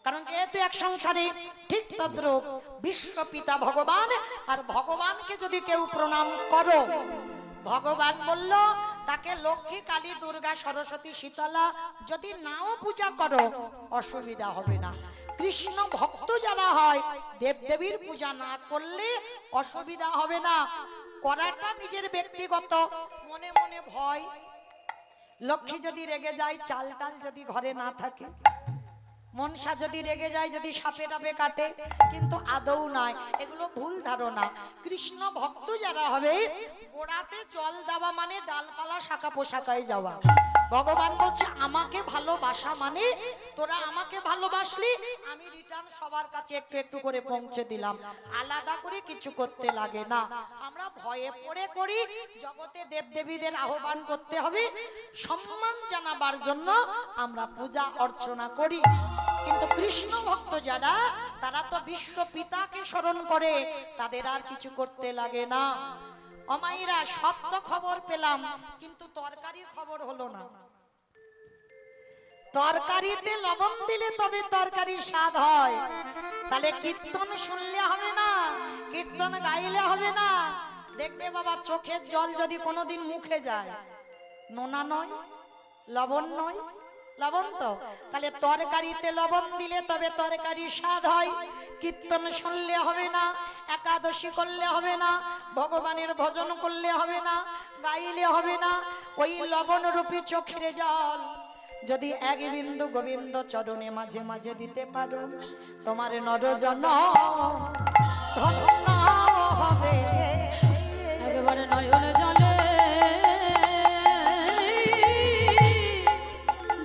কারণ যেহেতু এক সংসারে, ঠিক তদ্রূপ বিশ্বপিতা ভগবান। আর ভগবানকে যদি কেউ প্রণাম করো, ভগবান বলল তাকে লক্ষ্মী কালী দুর্গা সরস্বতী শীতলা যদি নাও পূজা করো অসুবিধা হবে না। কৃষ্ণ ভক্ত যারা হয়, দেবদেবীর পূজা না করলে অসুবিধা হবে না। করাটা নিজের ব্যক্তিগত। মনে মনে ভয়, লক্ষ্মী যদি রেগে যায়, চাল টাল যদি ঘরে না থাকে, মনসা যদি রেগে যায়, যদি সাপে টাপে কাটে, কিন্তু আদৌ নয়, এগুলো ভুল ধারণা। কৃষ্ণ ভক্ত যারা হবে, গোড়াতে জল দেওয়া মানে ডালপালা শাখা পোশাকায় যাওয়া। ভগবান বলছে আমাকে ভালোবাসা মানে তোরা আমাকে ভালোবাসলি, আমি রিটার্ন সবার কাছে একটু একটু করে পৌঁছে দিলাম, আলাদা করে কিছু করতে লাগে না। আমরা ভয়ে পড়ে করি, জগতে দেবদেবীদের আহ্বান করতে হবে, সম্মান জানাবার জন্য আমরা পূজা অর্চনা করি। কিন্তু কৃষ্ণ ভক্ত যারা, তারা তো বিশ্ব পিতাকে স্মরণ করে, তাদের আর কিছু করতে লাগে না। অমাইরা, সব তো খবর পেলাম, কিন্তু তরকারির খবর হলো না। তরকারিতে লবণ দিলে তবে তরকারির স্বাদ হয়। তাহলে কীর্তন শুনলে হবে না, কীর্তন গাইলে হবে না। দেখবে বাবা, চোখের জল যদি কোনোদিন মুখে যায়, নোনা নয়, লবণ নয়, লবণ তো। তাহলে তরকারিতে লবণ দিলে তবে তরকারির স্বাদ হয়। কীর্তন শুনলে হবে না, একাদশী করলে হবে না, ভগবানের ভজন করলে হবে না, গাইলে হবে না। ওই লবণ রূপী চোখের জল যদি এক বিন্দু গোবিন্দ চরণে মাঝে মাঝে দিতে পারো, তোমার নরজন ধন্য হবে। একেবারে নয়ন জলে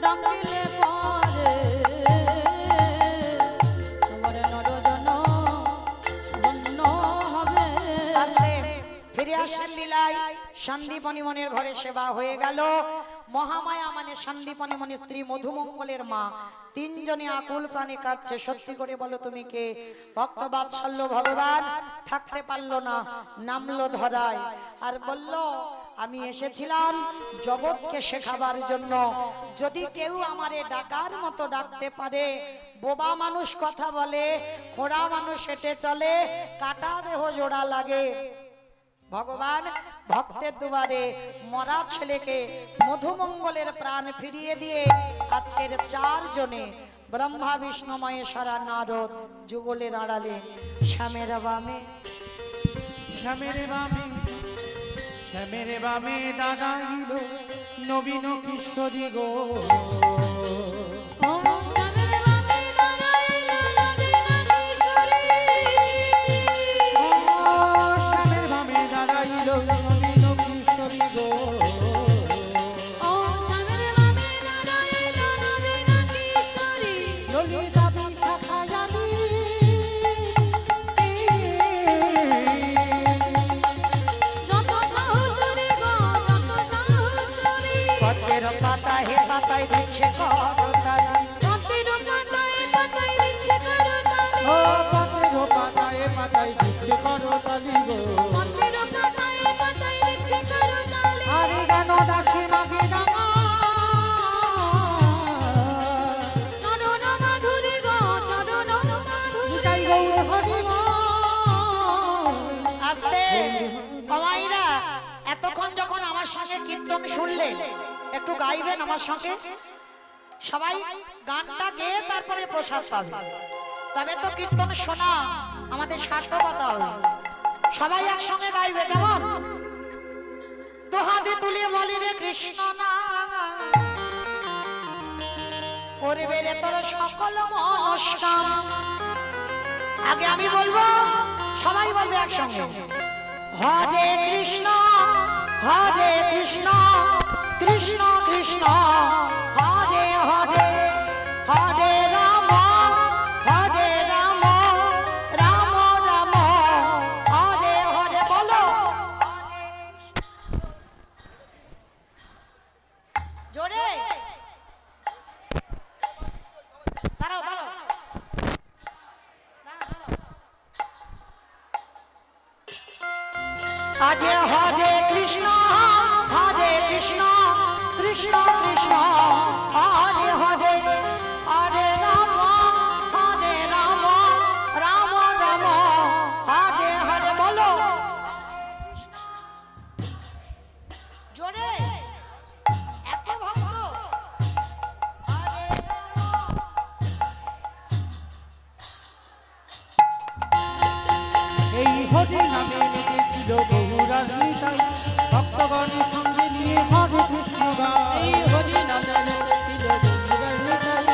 ডাকিলে পরে তোমার নরজন ধন্য হবে। আস্তে ফিরে আসেন লীলায়। সন্দীপনী মনের ঘরে সেবা হয়ে গেল। মহামায়া মানে সন্দীপনী মনে স্ত্রী মধুমঙ্গলের মা, 3 জনে আকুল প্রাণে কাঁদছে। সত্যি করে বলো তুমি কে? ভক্ত বাৎসল্য ভগবান থাকতে পারলো না, নামলো ধরায় আর বলল আমি এসেছিলাম জগৎকে শেখাবার জন্য। যদি কেউ আমারে ডাকার মতো ডাকতে পারে, বোবা মানুষ কথা বলে, খোড়া মানুষ হেঁটে চলে, কাটা দেহ জোড়া লাগে। ভগবান ভক্তের দুয়ারে মরা ছেলেকে মধুমঙ্গলের প্রাণ ফিরিয়ে দিয়ে আজকের 4 জনে ব্রহ্মা বিষ্ণু মহেশ্বরা নারদ যুগলে দাঁড়ালেন শ্যামের বামে। শ্যামের বামে, শ্যামের বামে দাঁড়াইল নবীন কিশোরী গো। ও শ্যামের বামে দাঁড়াইল নবীন কিশোরী। শ্যামের বামে দাঁড়াইল নবীন কিশোরী গো। ও শ্যামের বামে দাঁড়াইল নবীন কিশোরী। ললিতা বিশাখা জানি যত সাহচরী গো, যত সাহচরী। পত্রের পাতা হে পাতায় দিচ্ছে করতালি। পত্রের পাতায় পাতায় দিচ্ছে করতালি। ও পত্রের পাতায় পাতায় দিচ্ছে করতালি গো। পত্রের পাতায় পাতায় দিচ্ছে করতালি। আরে গান ডাকে নাগে ডাঙা চরণ মাধুরী গো, চরণ মাধুরী। নিতাই গৌর হরি বল। কমাইরা এতক্ষণ যখন আমার সঙ্গে কীর্তন শুনলে একটু গাইবেন আমার সঙ্গে সবাই গানটা গেয়ে তারপরে প্রসাদ পাবে তবে তো কীর্তন শোনা আমাদের সার্থকতা হবে সবাই একসঙ্গে গাইবে কেমন দুহাতে তুলে বলি রে কৃষ্ণ না করবে রে তোর সকল মনস্কাম আগে আমি বলবো সবাই বলবে একসঙ্গে হরে কৃষ্ণ কৃষ্ণ কৃষ্ণ হরে হরে হরে রাম রাম রাম হরে হরে বলো জোরে দাঁড়াও দাঁড়াও আজ হরে কৃষ্ণ কৃষ্ণ কৃষ্ণ হরে হরে হরে রাম রাম রাম হরে হরে বলো জোরে এত ভক্ত হরে এই হরি নামে লেগেছিল বহু রাজনীতায় ভক্তগণ সঙ্গে নিয়ে হরে কৃষ্ণ গায় এই হরি নামে লেগেছিল গঙ্গার নিতাই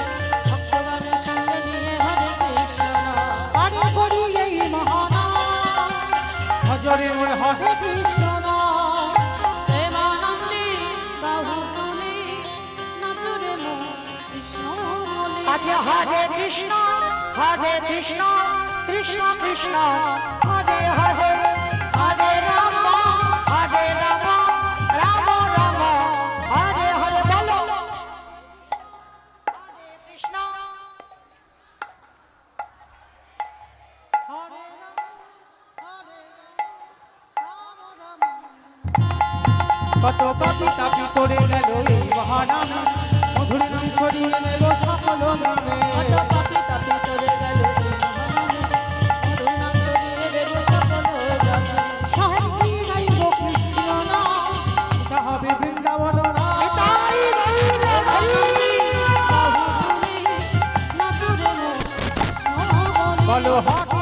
ভক্তগণের সঙ্গে নিয়ে হরে কৃষ্ণ নাম। হরে করি এই মহানাম ভজরে মোর হরে কৃষ্ণ নাম প্রেমানন্দে বাহু তুলে নাচরে মো কৃষ্ণ বলে আজ হরে কৃষ্ণ কৃষ্ণ কৃষ্ণ হরে হরে হরে রাম রাম রাম হরে হরে বলো হরে কৃষ্ণ হরে রাম কত কবিতা ভিতরে গেল এই মহানাম মধুর নাম ছড়িয়ে নেব সকল গ্রামে কত পাপি তাপি তোরে গেল মধুর নাম ছড়িয়ে দেব সকল গ্রামে শহর কি গাইব কৃষ্ণ নাম এটা হবে বৃন্দাবন নাম তাই গৌর হরি বাহু তুলে নাচরে মো কৃষ্ণ বলে বলো হরে